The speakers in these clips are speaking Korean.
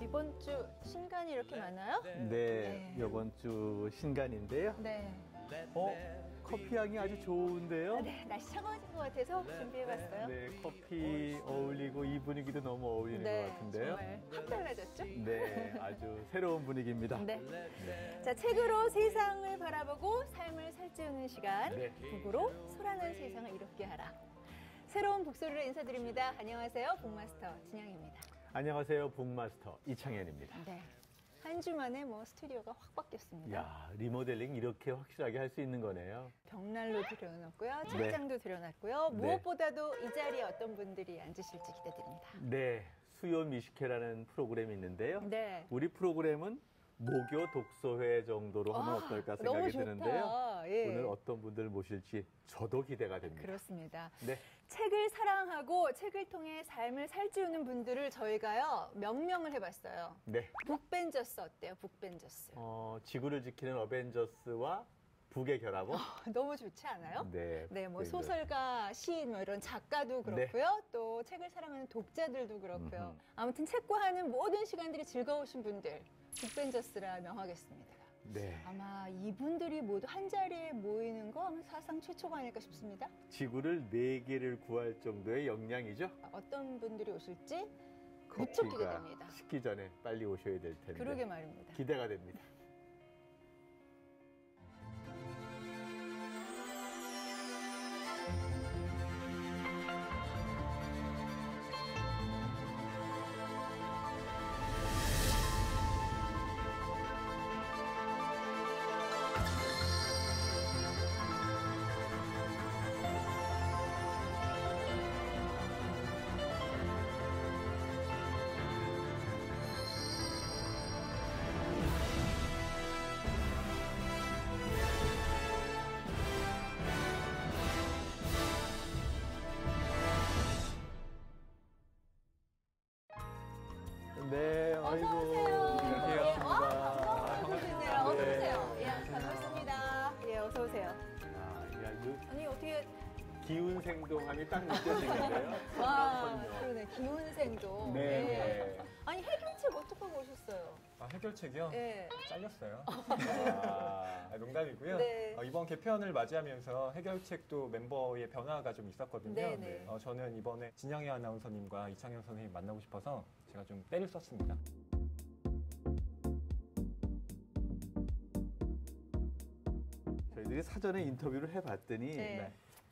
이번 주 신간이 이렇게 많아요? 네, 이번 주 신간인데요. 네. 커피 향이 아주 좋은데요. 네, 날씨 차가워진 것 같아서 준비해봤어요. 네, 커피 어울리고 이 분위기도 너무 어울리는 것 같은데요. 정말 확 달라졌죠? 네, 아주 새로운 분위기입니다. 네. 자, 책으로 세상을 바라보고 삶을 살찌우는 시간. 네. 북으로 소라는 세상을 이롭게 하라. 새로운 북소리로 인사드립니다. 안녕하세요. 북마스터 진양입니다. 안녕하세요. 북마스터 이창현입니다. 네. 한 주 만에 스튜디오가 확 바뀌었습니다. 야, 리모델링 이렇게 확실하게 할 수 있는 거네요. 벽난로 들여놨고요. 책장도 들여놨고요. 무엇보다도 이 자리에 어떤 분들이 앉으실지 기대됩니다. 네, 수요 미식회라는 프로그램이 있는데요. 네. 우리 프로그램은 모교 독서회 정도로 하면 어떨까 생각이 드는데요. 예. 오늘 어떤 분들 모실지 저도 기대가 됩니다. 그렇습니다. 네. 책을 사랑하고 책을 통해 삶을 살찌우는 분들을 저희가요 명명을 해봤어요. 네. 북벤저스 어때요? 북벤저스. 지구를 지키는 어벤져스와 북의 결합은 너무 좋지 않아요? 네. 네, 소설가, 시인, 이런 작가도 그렇고요. 또 책을 사랑하는 독자들도 그렇고요. 아무튼 책과 하는 모든 시간들이 즐거우신 분들, 북벤저스라 명하겠습니다. 네. 아마 이분들이 모두 한 자리에 모이는 거 아마 사상 최초가 아닐까 싶습니다. 지구를 4개를 구할 정도의 역량이죠. 어떤 분들이 오실지 무척 기대됩니다. 식기 전에 빨리 오셔야 될 텐데. 그러게 말입니다. 기대가 됩니다. 네, 아이고. 안녕하세요. 반갑습니다. 반갑습니다. 어서 오세요. 예, 반갑습니다. 예, 어서 오세요. 아니, 어떻게. 기운 생동함이 딱 느껴지는데요. 와, 그러네. 기운 생동. 네. 아니, 해결책 어떻게 오셨어요? 해결책이요? 네. 잘렸어요. 농담이고요. 네. 이번 개편을 맞이하면서 해결책도 멤버의 변화가 좀 있었거든요. 네. 저는 이번에 진양희 아나운서님과 이창현 선생님 만나고 싶어서 제가 좀 때를 썼습니다. 저희들이 사전에 인터뷰를 해봤더니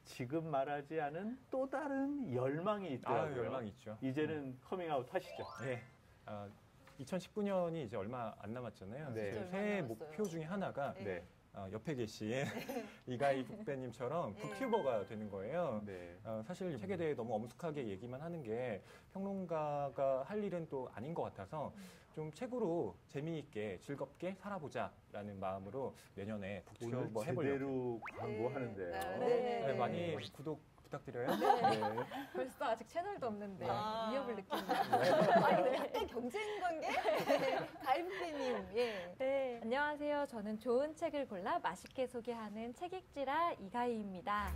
지금 말하지 않은 또 다른 열망이 있더라고요. 열망 있죠. 이제는 커밍아웃 하시죠. 네. 2019년이 이제 얼마 안 남았잖아요. 네. 새해 목표 중에 하나가 옆에 계신 이가희 북배님처럼 북튜버가 되는 거예요. 네. 사실 책에 대해 너무 엄숙하게 얘기만 하는 게 평론가가 할 일은 또 아닌 것 같아서 좀 책으로 재미있게 즐겁게 살아보자라는 마음으로 내년에 북튜버 해보려고. 제대로 광고하는데요. 네. 많이 구독 부탁드려요. 네. 벌써 아직 채널도 없는데 위협을 느끼네요. 아니, 약간 경쟁 관계? 가이부배님, 예. 네, 안녕하세요. 저는 좋은 책을 골라 맛있게 소개하는 책 읽지라 이가희입니다.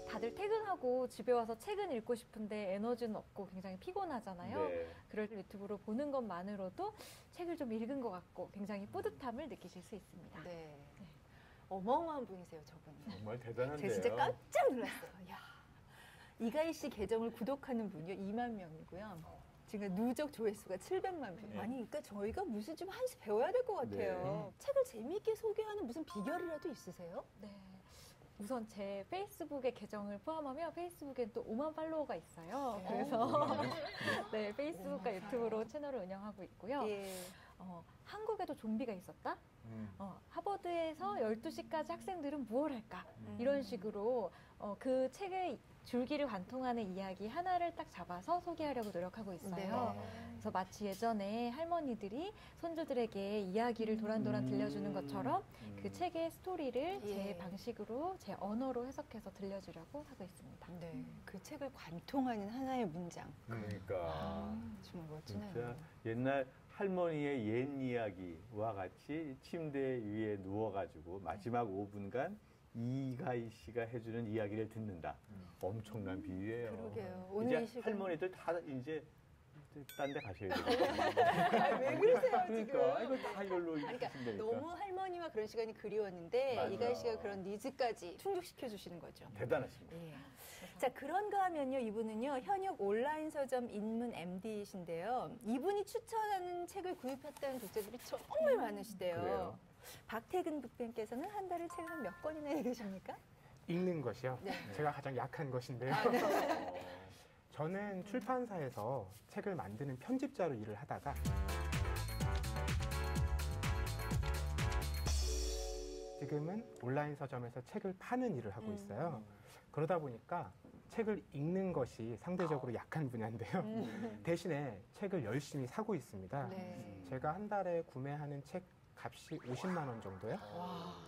다들 퇴근하고 집에 와서 책은 읽고 싶은데 에너지는 없고 굉장히 피곤하잖아요. 네. 그럴 때 유튜브로 보는 것만으로도 책을 좀 읽은 것 같고 굉장히 뿌듯함을 느끼실 수 있습니다. 네. 어마어마한 분이세요, 저분이. 정말 대단한데요. 제가 진짜 깜짝 놀랐어요. 야, 이가희 씨 계정을 구독하는 분이요 2만 명이고요. 지금 누적 조회수가 700만 뷰. 아니, 그러니까 저희가 무슨 좀 한 수 배워야 될 것 같아요. 책을 재미있게 소개하는 무슨 비결이라도 있으세요? 네. 우선 제 페이스북의 계정을 포함하면 페이스북엔 또 5만 팔로워가 있어요. 그래서 네, 페이스북과 유튜브로 채널을 운영하고 있고요. 예. 한국에도 좀비가 있었다? 하버드에서 12시까지 학생들은 무엇을 할까? 이런 식으로 그 책의 줄기를 관통하는 이야기 하나를 딱 잡아서 소개하려고 노력하고 있어요. 그래서 마치 예전에 할머니들이 손주들에게 이야기를 도란도란 들려주는 것처럼 그 책의 스토리를 제 방식으로, 제 언어로 해석해서 들려주려고 하고 있습니다. 네, 그 책을 관통하는 하나의 문장. 그러니까 정말 멋지네요. 진짜 옛날 할머니의 옛 이야기와 같이 침대 위에 누워가지고 마지막 5분간 이가희 씨가 해주는 이야기를 듣는다. 엄청난 비유예요. 그러게요. 오늘 이제 이 시간 할머니들 다 이제 딴 데 가셔야 돼요. 왜 그러세요 지금? 그러니까 이거 다 이걸로 그러니까 하신다니까. 너무 할머니와 그런 시간이 그리웠는데 맞아요. 이가희 씨가 그런 니즈까지 충족시켜 주시는 거죠. 대단하십니다. 예. 자, 그런가 하면요. 이분은요. 현역 온라인 서점 인문 MD이신데요. 이분이 추천하는 책을 구입했다는 독자들이 정말 많으시대요. 그래요? 박태근 북변께서는 한 달에 책을 한 몇 권이나 읽으십니까? 읽는 것이요. 네. 제가 가장 약한 것인데요. 아, 네. 저는 출판사에서 책을 만드는 편집자로 일을 하다가 지금은 온라인 서점에서 책을 파는 일을 하고 있어요. 그러다 보니까 책을 읽는 것이 상대적으로 약한 분야인데요. 대신에 책을 열심히 사고 있습니다. 네. 제가 한 달에 구매하는 책 값이 50만 원 정도요.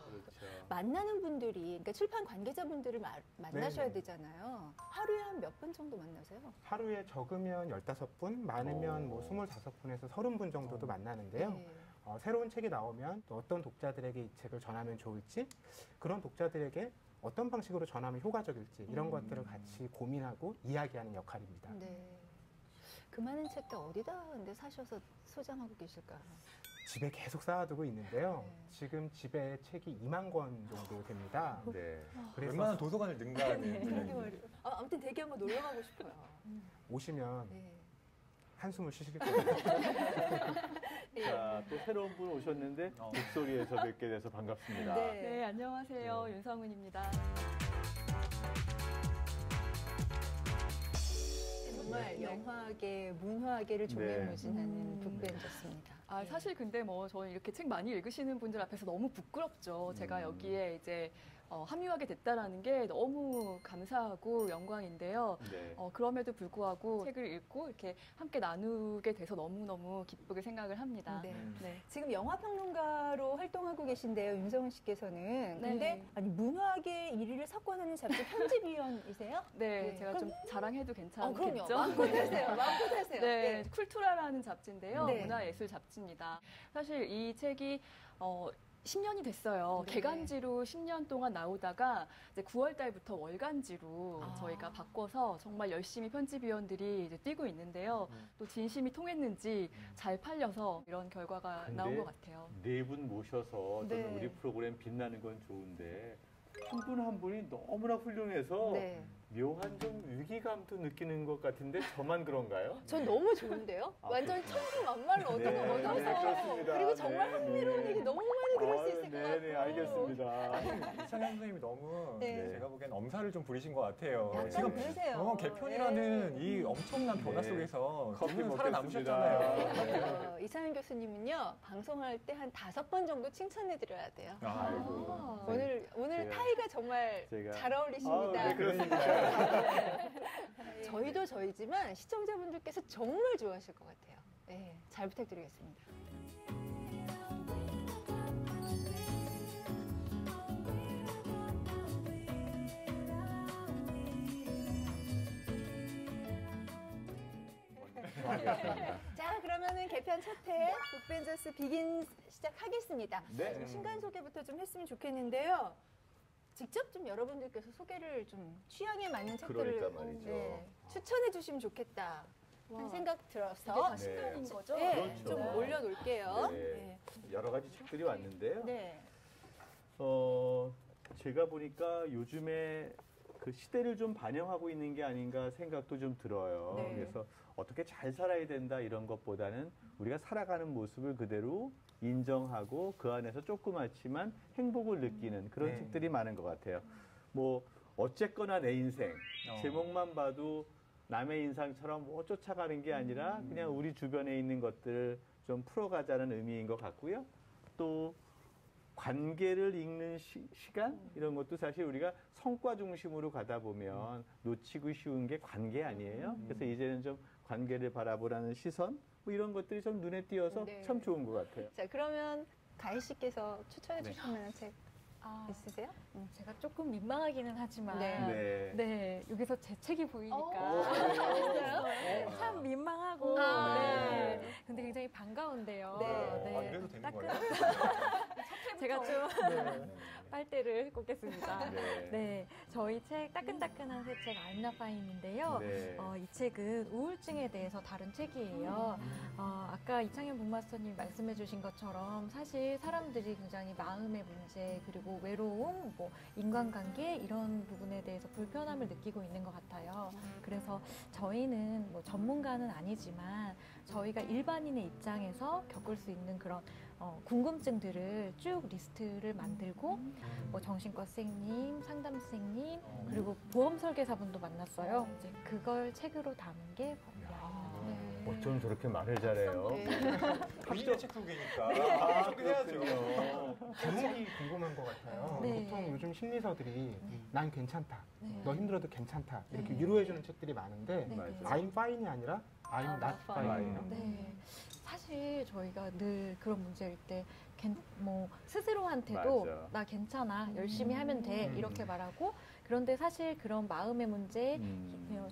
그렇죠. 만나는 분들이, 그러니까 출판 관계자분들을 만나셔야 네네. 되잖아요. 하루에 한 몇 번 정도 만나세요? 하루에 적으면 15분, 많으면 뭐 25분에서 30분 정도도 만나는데요. 네. 새로운 책이 나오면 또 어떤 독자들에게 이 책을 전하면 좋을지, 그런 독자들에게 어떤 방식으로 전하면 효과적일지 이런 것들을 같이 고민하고 이야기하는 역할입니다. 네. 그 많은 책들 어디다 근데 사셔서 소장하고 계실까요? 집에 계속 쌓아두고 있는데요. 네. 지금 집에 책이 2만 권 정도 됩니다. 네. 그래서 웬만한 도서관을 능가하는 그러게 분야입니다. 말이에요. 아무튼 되게 한번 놀러 가고 싶어요. 오시면 네. 한숨을 쉬실 거예요. 자, 또 새로운 분 오셨는데 목소리에서 뵙게 돼서 반갑습니다. 네. 네, 안녕하세요. 윤성은입니다. 정말 네. 영화계, 문화계를 네. 조매무진하는 북벤저스입니다. 아, 사실 근데 뭐 저는 이렇게 책 많이 읽으시는 분들 앞에서 너무 부끄럽죠. 제가 여기에 이제 합류하게 됐다라는 게 너무 감사하고 영광인데요. 네. 그럼에도 불구하고 책을 읽고 이렇게 함께 나누게 돼서 너무너무 기쁘게 생각을 합니다. 네. 네. 지금 영화평론가로 활동하고 계신데요, 윤성은 씨께서는. 근데 네. 아니 문화계 1위를 석권하는 잡지 편집위원이세요? 네, 네, 제가 그럼- 좀 자랑해도 괜찮겠죠? 그럼요. 마음껏 하세요. 마음껏 하세요. 네, 쿨투라라는 잡지인데요. 네. 문화예술 잡지입니다. 사실 이 책이 10년이 됐어요. 네. 개간지로 10년 동안 나오다가 이제 9월 달부터 월간지로 아. 저희가 바꿔서 정말 열심히 편집위원들이 이제 뛰고 있는데요. 또 진심이 통했는지 잘 팔려서 이런 결과가 근데 나온 것 같아요. 네 분 모셔서 네. 저는 우리 프로그램 빛나는 건 좋은데 한 분 한 분이 너무나 훌륭해서 네. 묘한 좀 위기감도 느끼는 것 같은데 저만 그런가요? 전 너무 좋은데요? 아, 완전 그렇구나. 천수만말로 얻은 네, 거 얻어서. 네, 그렇습니다. 그리고 정말 네, 흥미로운 네. 얘기 너무 많이 들을 수 있을 것 같아요. 네, 알겠습니다. 이창현 선생님이 너무 네. 제가 보기엔 엄살을 좀 부리신 것 같아요. 약간 지금 그러세요. 개편이라는 네. 이 엄청난 변화 네. 속에서 커피 지금 먹겠습니다. 살아남으셨잖아요. 이찬현 교수님은요, 방송할 때 한 5번 정도 칭찬해드려야 돼요. 아이고. 오늘 제가- 타이가 정말 제가- 잘 어울리십니다. 네, 그렇습니다. 저희도 저희지만 시청자분들께서 정말 좋아하실 것 같아요. 네, 잘 부탁드리겠습니다. 자, 그러면은 개편 첫 회 북벤저스 비긴 시작하겠습니다. 네. 신간 소개부터 좀 했으면 좋겠는데요. 직접 좀 여러분들께서 소개를 좀 취향에 맞는 책들을 그러니까 말이죠. 추천해 주시면 좋겠다 하는 와. 생각 이게 들어서 다 네. 신간인 거죠? 네, 그렇죠. 좀 네. 올려놓을게요. 네. 여러 가지 책들이 왔는데요. 네. 제가 보니까 요즘에 그 시대를 좀 반영하고 있는 게 아닌가 생각도 좀 들어요. 네. 그래서 어떻게 잘 살아야 된다 이런 것보다는 우리가 살아가는 모습을 그대로 인정하고 그 안에서 조그맣지만 행복을 느끼는 그런 네. 책들이 많은 것 같아요. 뭐 어쨌거나 내 인생 제목만 봐도 남의 인상처럼 뭐 쫓아가는 게 아니라 그냥 우리 주변에 있는 것들을 좀 풀어가자는 의미인 것 같고요. 또 관계를 읽는 시간 이런 것도 사실 우리가 성과 중심으로 가다 보면 놓치고 쉬운 게 관계 아니에요. 그래서 이제는 좀 관계를 바라보라는 시선 뭐 이런 것들이 좀 눈에 띄어서 네. 참 좋은 것 같아요. 자, 그러면 가희 씨께서 추천해 네. 주실 만한 책 아, 있으세요? 제가 조금 민망하기는 하지만 네. 네, 여기서 제 책이 오, 보이니까 진짜요? 참 민망하고 아. 네. 근데 굉장히 반가운데요. 네. 안 그래도 되는 거예요? 제가 좀 네. 빨대를 꽂겠습니다. 네. 네, 저희 책 따끈따끈한 새 책 알나파인인데요. 네. 이 책은 우울증에 대해서 다룬 책이에요. 아까 이창현 북마스터님 말씀해주신 것처럼 사실 사람들이 굉장히 마음의 문제 그리고 외로움, 뭐 인간관계 이런 부분에 대해서 불편함을 느끼고 있는 것 같아요. 그래서 저희는 뭐 전문가는 아니지만 저희가 일반인의 입장에서 겪을 수 있는 그런 궁금증들을 쭉 리스트를 만들고 뭐 정신과 선생님, 상담 선생님 그리고 보험 설계사분도 만났어요. 이제 그걸 책으로 담은 게 어쩜 저렇게 말을 잘해요? 본인의 책 소개니까 아, 소개해야죠. 제목이 궁금한 것 같아요. 네. 보통 요즘 심리서들이 난 괜찮다, 네. 너 힘들어도 괜찮다 이렇게 네. 위로해주는 책들이 많은데 네. 맞아요. I'm fine이 아니라 I'm not fine이에요. 네. 사실 저희가 늘 그런 문제일 때 뭐 스스로한테도 맞아. 나 괜찮아 열심히 하면 돼 이렇게 말하고 그런데 사실 그런 마음의 문제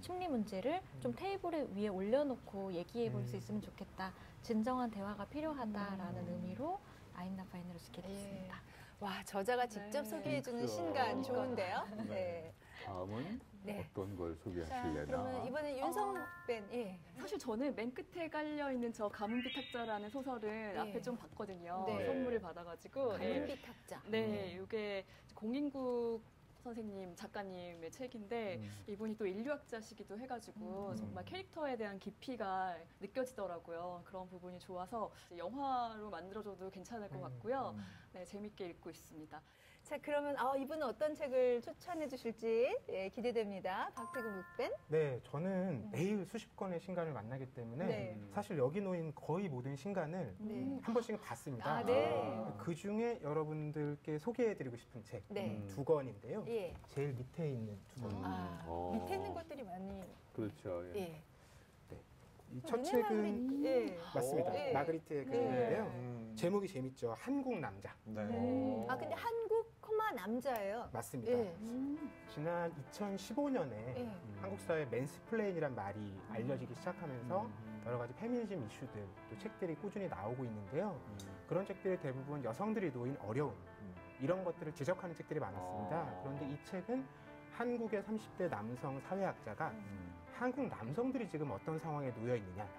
심리 문제를 좀 테이블 위에 올려놓고 얘기해 볼 수 있으면 좋겠다 진정한 대화가 필요하다라는 의미로 아임나파인으로 쓰게 됐습니다. 와, 저자가 직접 네. 소개해주는 그렇죠. 신간 좋은데요? 네. 다음은 네. 어떤 걸 자, 소개하실래나? 그러면 이번에 윤성욱 밴, 예. 사실 저는 맨 끝에 깔려있는 저 가문비 탁자라는 소설을 네. 앞에 좀 봤거든요. 네. 선물을 받아가지고. 네. 가문비 탁자. 네, 이게 공인국 선생님, 작가님의 책인데 이분이 또 인류학자시기도 해가지고 정말 캐릭터에 대한 깊이가 느껴지더라고요. 그런 부분이 좋아서 영화로 만들어줘도 괜찮을 것 같고요. 네, 재밌게 읽고 있습니다. 자, 그러면 이분은 어떤 책을 추천해 주실지 예, 기대됩니다. 박태근 북밴. 네, 저는 매일 수십 건의 신간을 만나기 때문에 네. 사실 여기 놓인 거의 모든 신간을 네. 한 번씩은 봤습니다. 아, 네. 그 중에 여러분들께 소개해드리고 싶은 책 네. 두 권인데요. 예. 제일 밑에 있는 두 권. 밑에 있는 것들이 많이. 그렇죠. 예. 예. 이 첫 르네 책은 마그리트, 예. 맞습니다. 네. 마그리트의 네. 글인데요. 제목이 재밌죠. 한국 남자. 네. 근데 한국, 남자예요. 맞습니다. 예. 지난 2015년에 예. 한국 사회 맨스플레인이란 말이 알려지기 시작하면서 여러 가지 페미니즘 이슈들 또 책들이 꾸준히 나오고 있는데요. 그런 책들이 대부분 여성들이 놓인 어려움 이런 것들을 지적하는 책들이 많았습니다. 그런데 이 책은 한국의 30대 남성 사회학자가 한국 남성들이 지금 어떤 상황에 놓여 있느냐,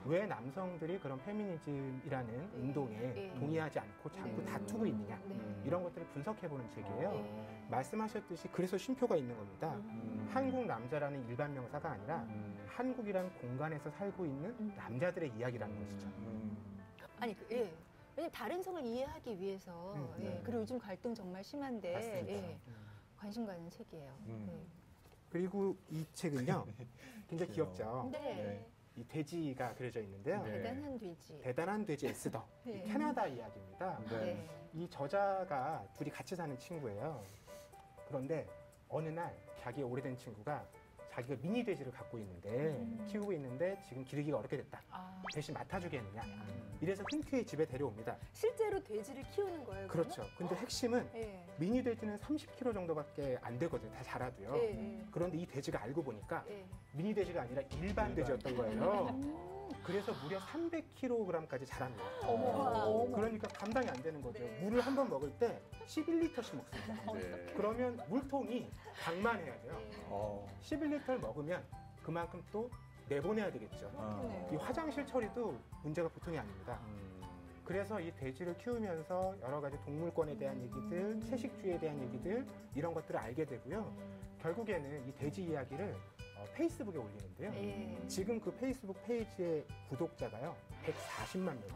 왜 남성들이 그런 페미니즘이라는 운동에 동의하지 않고 자꾸 네. 다투고 있느냐, 네. 이런 것들을 분석해보는 책이에요. 네. 말씀하셨듯이 그래서 쉼표가 있는 겁니다. 한국 남자라는 일반 명사가 아니라 한국이라는 공간에서 살고 있는 남자들의 이야기라는 것이죠. 아니, 예. 왜냐면 다른 성을 이해하기 위해서. 예. 네. 그리고 요즘 갈등 정말 심한데. 맞습니다. 예. 관심 가는 책이에요. 그리고 이 책은요, 굉장히 귀엽죠. 네. 이 돼지가 그려져 있는데요. 네. 대단한 돼지. 대단한 돼지 에스더. 네. 캐나다 이야기입니다. 네. 이 저자가 둘이 같이 사는 친구예요. 그런데 어느 날 자기 오래된 친구가 자기가 미니 돼지를 갖고 있는데 키우고 있는데 지금 기르기가 어렵게 됐다. 대신 맡아주겠느냐. 이래서 흔쾌히 집에 데려옵니다. 실제로 돼지를 키우는 거예요? 그렇죠. 근데 핵심은 예. 미니 돼지는 30kg 정도밖에 안 되거든요. 다 자라도요. 예. 그런데 이 돼지가 알고 보니까 예. 미니 돼지가 아니라 일반 돼지였던 거예요. 그래서 무려 300kg까지 자랍니다. 어머. 그러니까 감당이 안 되는 거죠. 네. 물을 한 번 먹을 때 11리터씩 먹습니다. 네. 그러면 물통이 방만해야 돼요. 11리터를 먹으면 그만큼 또 내보내야 되겠죠. 이 화장실 처리도 문제가 보통이 아닙니다. 그래서 이 돼지를 키우면서 여러 가지 동물권에 대한 얘기들, 채식주의에 대한 얘기들 이런 것들을 알게 되고요. 결국에는 이 돼지 이야기를 페이스북에 올리는데요. 예. 지금 그 페이스북 페이지의 구독자가요 140만 명입니다.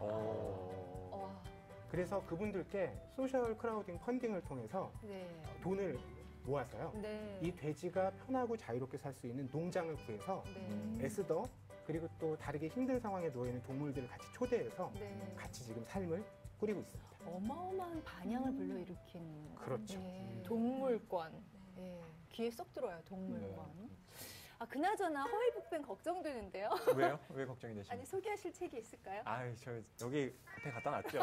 그래서 그분들께 소셜 크라우딩 펀딩을 통해서 네. 돈을 모아서요. 네. 이 돼지가 편하고 자유롭게 살 수 있는 농장을 구해서 네. 에스더 그리고 또 다르게 힘든 상황에 놓여 있는 동물들을 같이 초대해서 네. 같이 지금 삶을 꾸리고 있습니다. 어마어마한 반향을 불러일으킨. 그렇죠. 예. 동물권. 예. 귀에 쏙 들어요, 동물권. 그나저나 허위북밴 걱정되는데요. 왜요? 왜 걱정이 되십니까? 아니, 소개하실 책이 있을까요? 저 여기 앞에 갖다 놨죠.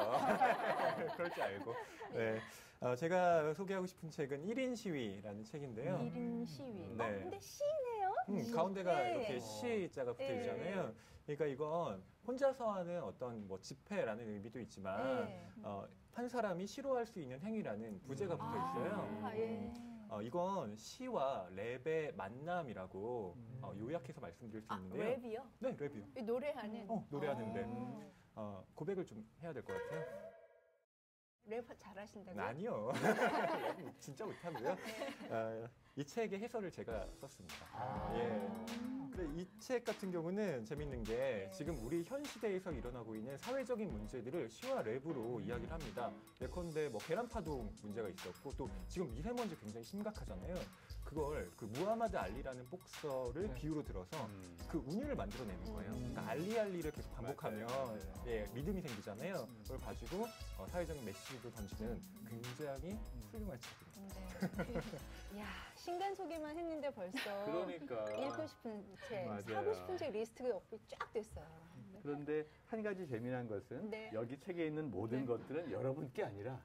그럴 줄 알고. 네. 제가 소개하고 싶은 책은 1인 시위라는 책인데요. 1인 시위. 네. 근데 시네요? 가운데가 네. 이렇게 시자가 붙어 네. 있잖아요. 그러니까 이건 혼자서 하는 어떤 뭐 집회라는 의미도 있지만 네. 한 사람이 싫어할 수 있는 행위라는 부제가 붙어 있어요. 아, 예. 이건 시와 랩의 만남이라고 요약해서 말씀드릴 수 아, 있는데요. 랩이요? 네, 랩이요. 이 노래하는. 노래하는데 아. 고백을 좀 해야 될 것 같아요. 랩 잘하신다고요? 아니요. 랩은 진짜 못하고요. 이 책의 해설을 제가 썼습니다. 예. 이 책 같은 경우는 재밌는 게 지금 우리 현 시대에서 일어나고 있는 사회적인 문제들을 시와 랩으로 이야기를 합니다. 예컨대 뭐 계란파동 문제가 있었고 또 지금 미세먼지 굉장히 심각하잖아요. 그걸 그 무하마드 알리라는 복서를 비유로 들어서 그 운율을 만들어내는 거예요. 그러니까 알리알리를 계속 반복하면 예, 리듬이 생기잖아요. 그걸 가지고 사회적인 메시지를 던지는 굉장히 훌륭한 책입니다. 야, 신간 소개만 했는데 벌써 그러니까. 읽고 싶은 책, 맞아요. 사고 싶은 책 리스트가 옆에 쫙 됐어요. 그런데 한 가지 재미난 것은 네. 여기 책에 있는 모든 것들은 여러분께 아니라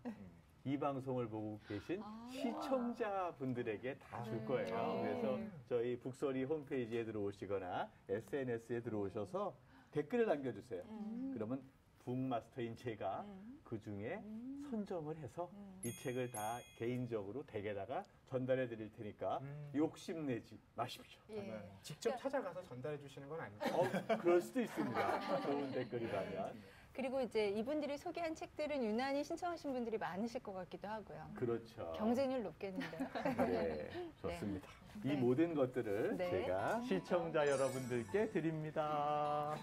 이 방송을 보고 계신 시청자분들에게 다 줄 거예요. 그래서 저희 북소리 홈페이지에 들어오시거나 SNS에 들어오셔서 댓글을 남겨주세요. 그러면 북마스터인 제가 그 중에 선정을 해서 이 책을 다 개인적으로 댁에다가 전달해 드릴 테니까 욕심내지 마십시오. 예. 직접 찾아가서 전달해 주시는 건 아니죠? 그럴 수도 있습니다. 좋은 댓글이라면. 그리고 이제 이분들이 소개한 책들은 유난히 신청하신 분들이 많으실 것 같기도 하고요. 그렇죠. 경쟁률 높겠는데요. 네, 좋습니다. 네. 이 모든 것들을 네. 제가 시청자 여러분들께 드립니다.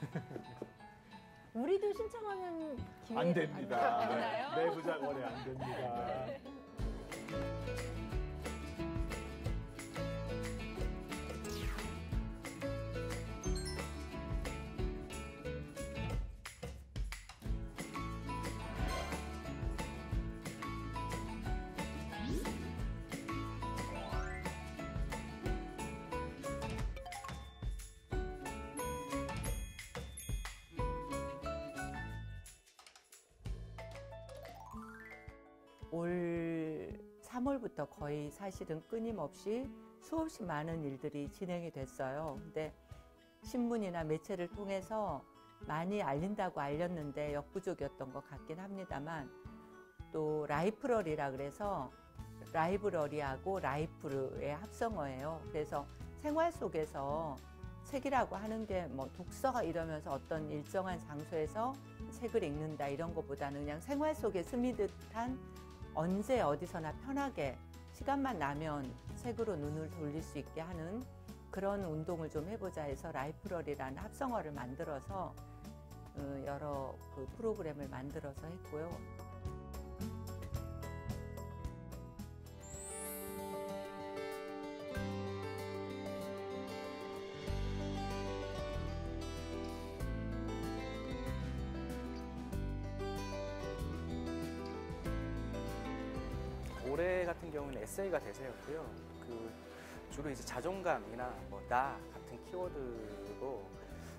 우리도 신청하면 기회 안 됩니다. 안 되나요? 내부자 거래 안 됩니다. 올 3월부터 거의 사실은 끊임없이 수없이 많은 일들이 진행이 됐어요. 근데 신문이나 매체를 통해서 많이 알린다고 알렸는데 역부족이었던 것 같긴 합니다만 또 라이프러리라 그래서 라이브러리하고 라이프의 합성어예요. 그래서 생활 속에서 책이라고 하는 게 뭐 독서 이러면서 어떤 일정한 장소에서 책을 읽는다 이런 것보다는 그냥 생활 속에 스며듯한 언제 어디서나 편하게 시간만 나면 책으로 눈을 돌릴 수 있게 하는 그런 운동을 좀 해보자 해서 라이프러리라는 합성어를 만들어서 여러 그 프로그램을 만들어서 했고요. 올해 같은 경우는 에세이가 대세였고요. 주로 이제 자존감이나 뭐 나 같은 키워드로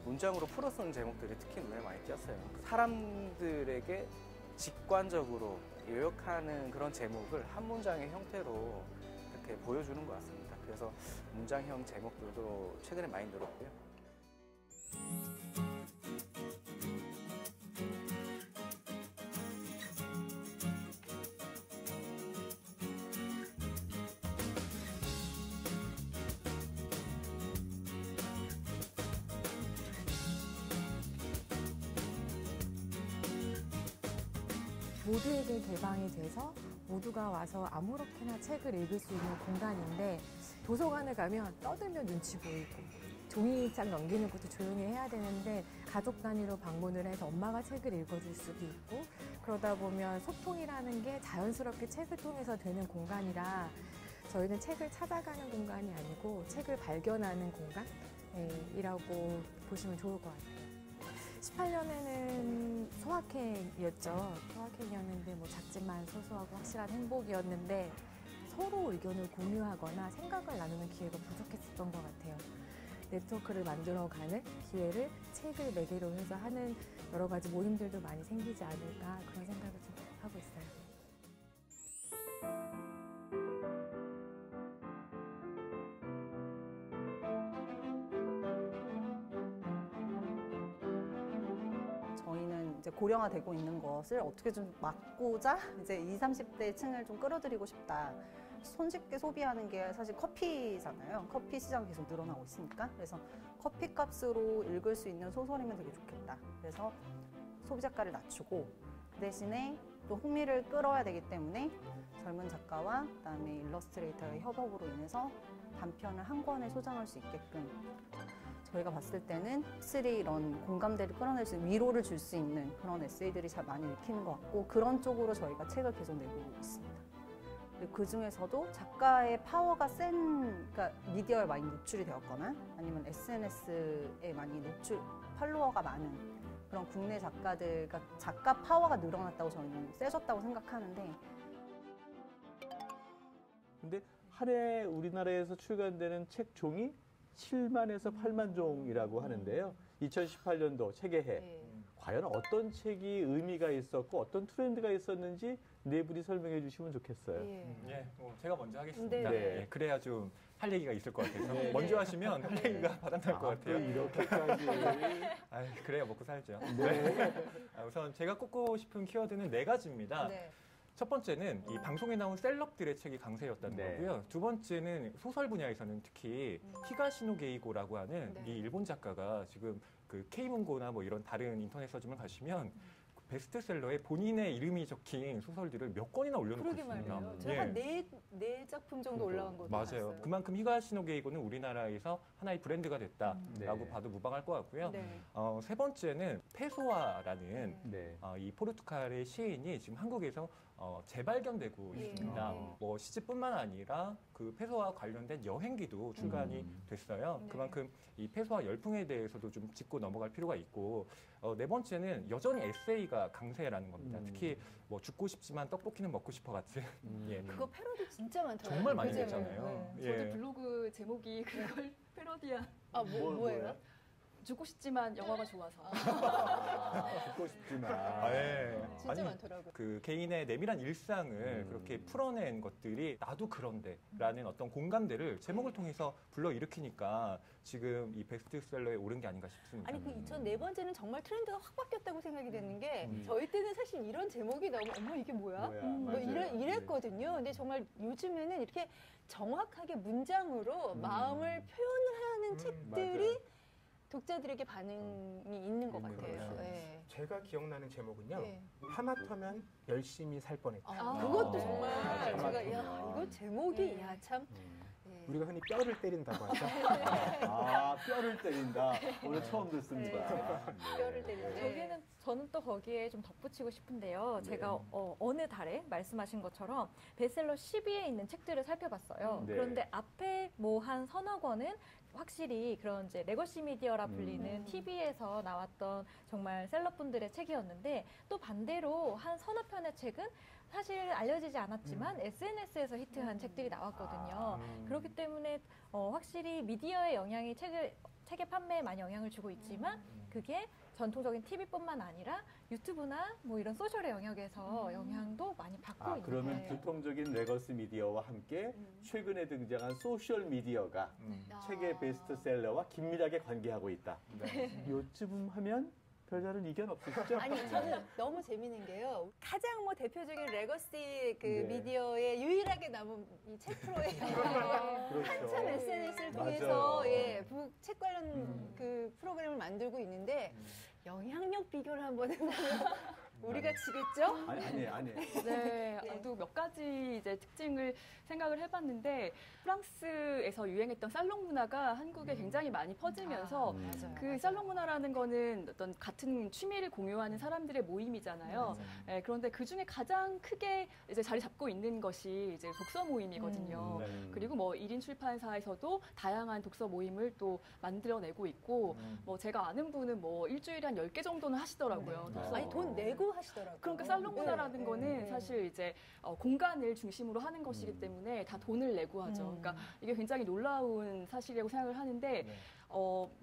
문장으로 풀어 쓰는 제목들이 특히 눈에 많이 띄었어요. 사람들에게 직관적으로 요약하는 그런 제목을 한 문장의 형태로 이렇게 보여주는 것 같습니다. 그래서 문장형 제목들도 최근에 많이 늘었고요. 모두에게 개방이 돼서 모두가 와서 아무렇게나 책을 읽을 수 있는 공간인데 도서관에 가면 떠들면 눈치 보이고 종이장 넘기는 것도 조용히 해야 되는데 가족 단위로 방문을 해서 엄마가 책을 읽어줄 수도 있고 그러다 보면 소통이라는 게 자연스럽게 책을 통해서 되는 공간이라 저희는 책을 찾아가는 공간이 아니고 책을 발견하는 공간이라고 보시면 좋을 것 같아요. 18년에는 소확행이었죠. 소확행이었는데 뭐 작지만 소소하고 확실한 행복이었는데 서로 의견을 공유하거나 생각을 나누는 기회가 부족했었던 것 같아요. 네트워크를 만들어가는 기회를 책을 매개로 해서 하는 여러 가지 모임들도 많이 생기지 않을까 그런 생각을 좀 하고 있어요. 이제 고령화되고 있는 것을 어떻게 좀 막고자 이제 20, 30대 층을 좀 끌어들이고 싶다. 손쉽게 소비하는 게 사실 커피잖아요. 커피 시장 계속 늘어나고 있으니까. 그래서 커피 값으로 읽을 수 있는 소설이면 되게 좋겠다. 그래서 소비 작가를 낮추고 그 대신에 또 흥미를 끌어야 되기 때문에 젊은 작가와 그다음에 일러스트레이터의 협업으로 인해서 단편을 한 권에 소장할 수 있게끔 저희가 봤을 때는 확실히 이런 공감대를 끌어낼 수 있는 위로를 줄 수 있는 그런 에세이들이 잘 많이 읽히는 것 같고 그런 쪽으로 저희가 책을 계속 내고 있습니다. 그 중에서도 작가의 파워가 센, 그러니까 미디어에 많이 노출이 되었거나 아니면 SNS에 많이 팔로워가 많은 그런 국내 작가들, 그러니까 작가 파워가 늘어났다고 저희는 세졌다고 생각하는데. 근데 한 해 우리나라에서 출간되는 책 종이 7만에서 8만 종이라고 하는데요. 2018년도 책의 해. 네. 과연 어떤 책이 의미가 있었고 어떤 트렌드가 있었는지 네 분이 설명해 주시면 좋겠어요. 예, 제가 먼저 하겠습니다. 네. 예, 그래야 좀 할 얘기가 있을 것 같아서 네. 먼저 하시면 할 얘기가 바닥날 것 같아요. 이렇게까지. 아유, 그래야 먹고 살죠. 네. 우선 제가 꼽고 싶은 키워드는 4가지입니다. 네. 첫 번째는 이 방송에 나온 셀럽들의 책이 강세였다는 네. 거고요. 두 번째는 소설 분야에서는 특히 히가시노 게이고라고 하는 네. 이 일본 작가가 지금 그 K문고나 뭐 이런 다른 인터넷 서점을 가시면 그 베스트셀러에 본인의 이름이 적힌 소설들을 몇 권이나 올려놓고 그러게 있습니다. 말이에요. 제가 한 네 작품 정도 올라간 것도 맞아요. 봤어요. 그만큼 히가시노 게이고는 우리나라에서 하나의 브랜드가 됐다라고 네. 봐도 무방할 것 같고요. 네. 세 번째는 페소아라는 네. 이 포르투갈의 시인이 지금 한국에서 재발견되고 예. 있습니다. 네. 뭐 시집뿐만 아니라 그 페소와 관련된 여행기도 출간이 됐어요. 네. 그만큼 이 페소아 열풍에 대해서도 좀 짚고 넘어갈 필요가 있고 네 번째는 여전히 에세이가 강세라는 겁니다. 특히 뭐 죽고 싶지만 떡볶이는 먹고 싶어 같은 예. 그거 패러디 진짜 많더라고요. 정말 많이 그 제목. 됐잖아요. 네. 저도 블로그 제목이 그걸 패러디한 아, 뭐예요? 죽고 싶지만 영화가 좋아서. 듣고 싶지만. 진짜 아니, 많더라고요. 그 개인의 내밀한 일상을 그렇게 풀어낸 것들이 나도 그런데라는 어떤 공감대를 제목을 통해서 불러일으키니까 지금 이 베스트셀러에 오른 게 아닌가 싶습니다. 아니 그 전 네 번째는 정말 트렌드가 확 바뀌었다고 생각이 되는 게 저희 때는 사실 이런 제목이 나오면 어머 이게 뭐야? 뭐 맞아요. 이랬거든요. 근데 정말 요즘에는 이렇게 정확하게 문장으로 마음을 표현을 하는 책들이 맞아요. 독자들에게 반응이 있는 것 같아요. 거죠. 네. 제가 기억나는 제목은요. 네. 하마터면 열심히 살 뻔했다. 그것도 정말 하마터면. 제가 야 이거 제목이 야 참. 네. 우리가 흔히 뼈를 때린다고 하죠. 뼈를 때린다. 오늘 처음 듣습니다. 뼈를 때리는데. 저는 또 거기에 좀 덧붙이고 싶은데요. 네. 제가 어느 달에 말씀하신 것처럼 베스트셀러 10위에 있는 책들을 살펴봤어요. 네. 그런데 앞에 뭐 한 서너 권은 확실히 그런 이제 레거시 미디어라 불리는 TV에서 나왔던 정말 셀럽분들의 책이었는데 또 반대로 한 서너 편의 책은 사실 알려지지 않았지만 SNS에서 히트한 책들이 나왔거든요. 그렇기 때문에 확실히 미디어의 영향이 책의 판매에 많이 영향을 주고 있지만 그게 전통적인 TV뿐만 아니라 유튜브나 뭐 이런 소셜의 영역에서 영향도 많이 받고 있는 그러면 거예요. 전통적인 레거시 미디어와 함께 최근에 등장한 소셜 미디어가 책의 베스트셀러와 긴밀하게 관계하고 있다. 요쯤 하면 별다른 이견 없으시죠? 아니 저는 너무 재밌는 게요. 가장 뭐 대표적인 레거시 그 네. 미디어에 유일하게 남은 이 책 프로예요. 그렇죠. 한참 SNS를 맞아요. 통해서 책 관련 그 프로그램을 만들고 있는데 영향력 비교를 한번 해보면 우리가 지겠죠? 아니. 네, 저도 몇 가지 이제 특징을 생각을 해봤는데 프랑스에서 유행했던 살롱 문화가 한국에 굉장히 많이 퍼지면서 맞아요. 그 살롱 문화라는 거는 어떤 같은 취미를 공유하는 사람들의 모임이잖아요. 네, 그런데 그 중에 가장 크게 이제 자리 잡고 있는 것이 이제 독서 모임이거든요. 그리고 뭐 1인 출판사에서도 다양한 독서 모임을 또 만들어내고 있고 뭐 제가 아는 분은 뭐 일주일에 한 10개 정도는 하시더라고요. 독서 아니 돈 내고 하시더라고요. 그러니까 살롱 문화라는 네, 거는 네. 사실 이제 공간을 중심으로 하는 것이기 때문에 다 돈을 내고 하죠. 그러니까 이게 굉장히 놀라운 사실이라고 생각을 하는데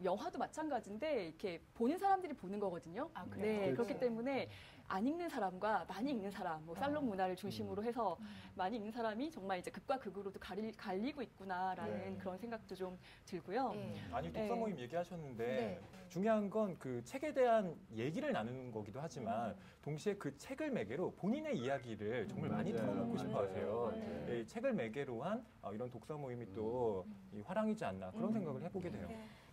영화도 마찬가지인데 이렇게 보는 사람들이 보는 거거든요. 아, 그래요? 네, 그렇죠. 그렇기 때문에 안 읽는 사람과 많이 읽는 사람, 뭐 살롱 문화를 중심으로 해서 많이 읽는 사람이 정말 이제 극과 극으로도 갈리고 있구나라는 네. 그런 생각도 좀 들고요. 아니 독서 모임 얘기하셨는데 네. 중요한 건 그 책에 대한 얘기를 나누는 거기도 하지만 동시에 그 책을 매개로 본인의 이야기를 정말 많이 맞아요. 털어놓고 싶어 하세요. 맞아요. 이 책을 매개로 한 이런 독서 모임이 또 이 화랑이지 않나 그런 생각을 해보게 돼요.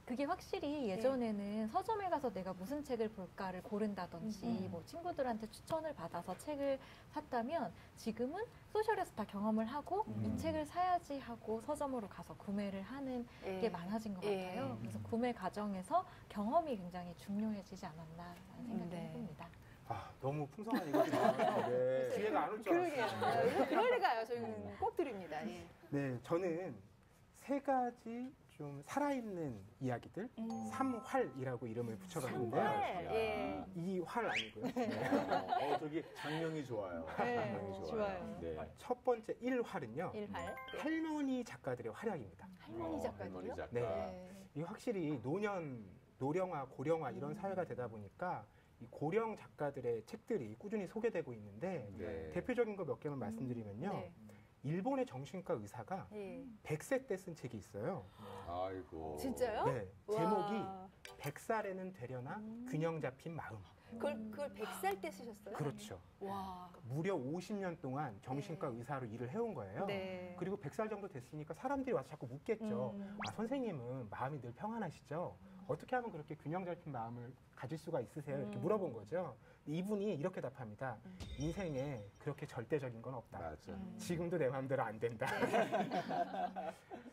그게 확실히 예전에는 서점에 가서 내가 무슨 책을 볼까를 고른다든지 뭐 친구들한테 추천을 받아서 책을 샀다면 지금은 소셜에서 다 경험을 하고 이 책을 사야지 하고 서점으로 가서 구매를 하는 게 많아진 것 같아요. 그래서 구매 과정에서 경험이 굉장히 중요해지지 않았나라는 생각이 해봅니다. 아, 너무 풍성한 이것이 나와서 네. 기회가 안 올 줄 그러게요. 알았어요. 그럴 리가요. 저희는 꼭 드립니다. 예. 네, 저는 세 가지 좀 살아있는 이야기들, 삼활이라고 이름을 붙여봤는데요. 삼활. 예. 이 활 아니고요. 저기 장명이 좋아요. 네, 장명이 좋아요. 네. 첫 번째 1활은요. 일할. 할머니 작가들의 활약입니다. 할머니 작가들이요? 할머니 작가. 네. 이 확실히 노령화, 고령화 이런 사회가 되다 보니까 이 고령 작가들의 책들이 꾸준히 소개되고 있는데 네. 대표적인 거 몇 개만 말씀드리면요. 네. 일본의 정신과 의사가 예. 100세 때 쓴 책이 있어요. 아이고. 진짜요? 네. 와. 제목이 100살에는 되려나 균형 잡힌 마음. 그걸 100살 때 쓰셨어요? 그렇죠. 와. 무려 50년 동안 정신과 네. 의사로 일을 해온 거예요. 네. 그리고 100살 정도 됐으니까 사람들이 와서 자꾸 묻겠죠. 아, 선생님은 마음이 늘 평안하시죠? 어떻게 하면 그렇게 균형 잡힌 마음을 가질 수가 있으세요? 이렇게 물어본 거죠. 이분이 이렇게 답합니다. 인생에 그렇게 절대적인 건 없다. 맞아. 지금도 내 마음대로 안 된다.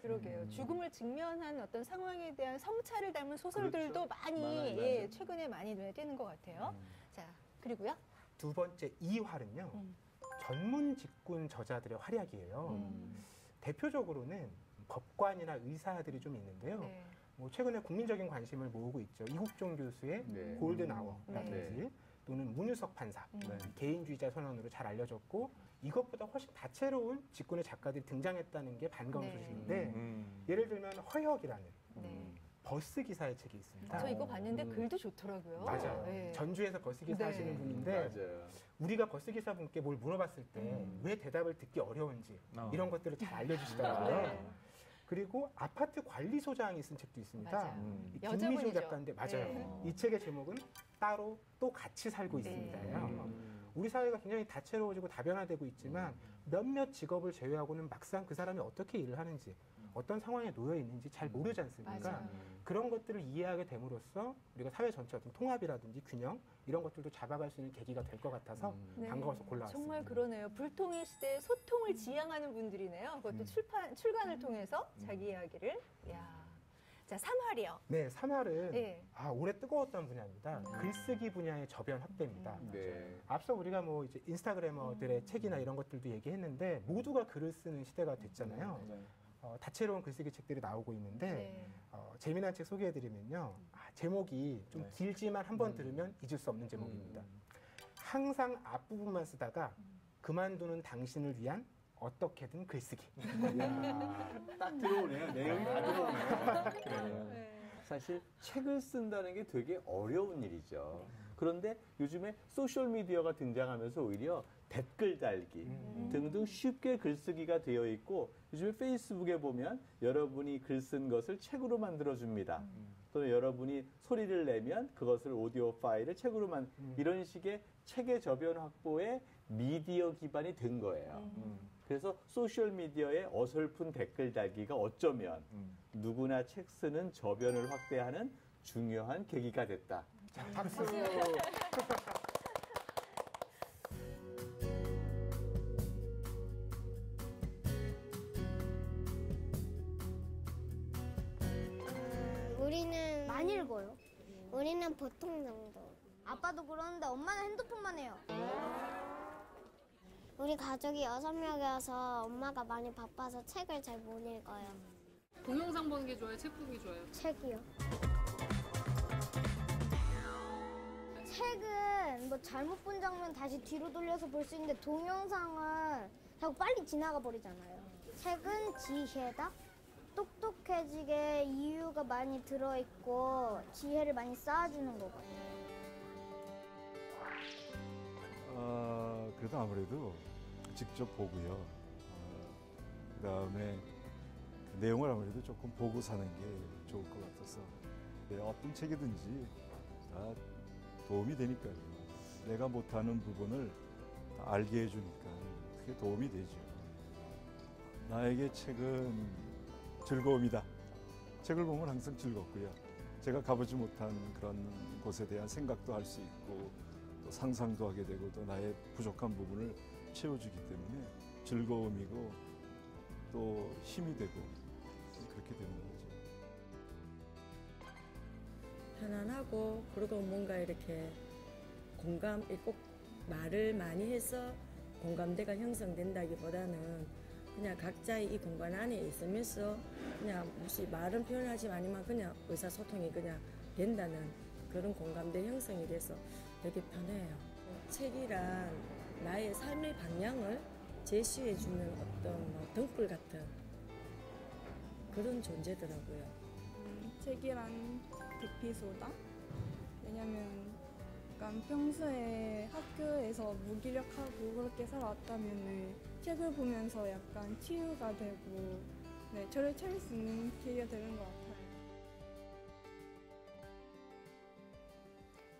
그러게요. 죽음을 직면한 어떤 상황에 대한 성찰을 담은 소설들도 그렇죠. 많이 맞아요. 예, 최근에 많이 눈에 띄는 것 같아요. 자, 그리고요. 두 번째 이 활은요. 전문 직군 저자들의 활약이에요. 대표적으로는 법관이나 의사들이 좀 있는데요. 네. 뭐 최근에 국민적인 관심을 모으고 있죠. 이국종 교수의 네. 골든 아워라든지 네. 또는 문유석 판사 네. 개인주의자 선언으로 잘 알려졌고 이것보다 훨씬 다채로운 직군의 작가들이 등장했다는 게 반가운 네. 소식인데 예를 들면 허혁이라는 네. 버스 기사의 책이 있습니다. 저 이거 봤는데 글도 좋더라고요. 맞아요. 네. 전주에서 버스 기사 네. 하시는 분인데 맞아요. 우리가 버스 기사분께 뭘 물어봤을 때 왜 대답을 듣기 어려운지 이런 것들을 잘 알려주시더라고요. 네. 그리고 아파트 관리소장이 쓴 책도 있습니다. 맞아요. 이 여자분이죠. 김미중 작가인데 맞아요. 네. 이 책의 제목은 따로 또 같이 살고 있습니다요. 우리 사회가 굉장히 다채로워지고 다변화되고 있지만 몇몇 직업을 제외하고는 막상 그 사람이 어떻게 일을 하는지 어떤 상황에 놓여 있는지 잘 모르지 않습니까? 맞아요. 그런 것들을 이해하게 됨으로써 우리가 사회 전체 어떤 통합이라든지 균형 이런 것들도 잡아갈 수 있는 계기가 될 것 같아서 네. 반가워서 골라왔습니다. 정말 그러네요. 불통일 시대에 소통을 지향하는 분들이네요. 그것도 출간을 통해서 자기 이야기를. 야. 자, 3활이요. 네, 3활은 네. 올해 뜨거웠던 분야입니다. 글쓰기 분야의 저변 확대입니다. 네. 앞서 우리가 뭐 이제 인스타그래머들의 책이나 이런 것들도 얘기했는데 모두가 글을 쓰는 시대가 됐잖아요. 다채로운 글쓰기 책들이 나오고 있는데 네. 재미난 책 소개해드리면요. 제목이 좀 네. 길지만 한 번 들으면 잊을 수 없는 제목입니다. 항상 앞부분만 쓰다가 그만두는 당신을 위한 어떻게든 글쓰기. 딱 들어오네요. 내용이 다 들어오네요. 사실 책을 쓴다는 게 되게 어려운 일이죠. 그런데 요즘에 소셜미디어가 등장하면서 오히려 댓글 달기 등등 쉽게 글쓰기가 되어 있고 요즘에 페이스북에 보면 여러분이 글 쓴 것을 책으로 만들어줍니다. 또는 여러분이 소리를 내면 그것을 오디오 파일을 책으로 이런 식의 책의 저변 확보에 미디어 기반이 된 거예요. 그래서 소셜미디어의 어설픈 댓글 달기가 어쩌면 누구나 책 쓰는 저변을 확대하는 중요한 계기가 됐다. 자, 박수. 우리는 많이 읽어요. 우리는 보통 정도. 아빠도 그러는데 엄마는 핸드폰만 해요. 우리 가족이 6명이어서 엄마가 많이 바빠서 책을 잘 못 읽어요. 동영상 보는 게 좋아요? 책 보는 게 좋아요? 책이요. 책은 뭐 잘못 본 장면 다시 뒤로 돌려서 볼 수 있는데 동영상은 자꾸 빨리 지나가 버리잖아요. 책은 지혜다? 똑똑해지게 이유가 많이 들어있고 지혜를 많이 쌓아주는 것 같아요. 그래도 아무래도 직접 보고요. 그다음에 내용을 아무래도 조금 보고 사는 게 좋을 것 같아서 어떤 책이든지 다 도움이 되니까요. 내가 못하는 부분을 다 알게 해주니까 그게 도움이 되죠. 나에게 책은 즐거움이다. 책을 보면 항상 즐겁고요. 제가 가보지 못한 그런 곳에 대한 생각도 할 수 있고 또 상상도 하게 되고 또 나의 부족한 부분을 채워주기 때문에 즐거움이고 또 힘이 되고 그렇게 되는 거죠. 편안하고 그리고 뭔가 이렇게 꼭 말을 많이 해서 공감대가 형성된다기보다는 그냥 각자의 이 공간 안에 있으면서 그냥 무슨 말은 표현하지만 그냥 의사소통이 그냥 된다는 그런 공감대 형성이 돼서 되게 편해요. 책이란 나의 삶의 방향을 제시해주는 어떤 등불 같은 그런 존재더라고요. 책이란 대피소다. 왜냐면 약간 평소에 학교에서 무기력하고 그렇게 살아왔다면 책을 보면서 약간 치유가 되고 저를 차릴 수 있는 계기가 되는 것 같아요.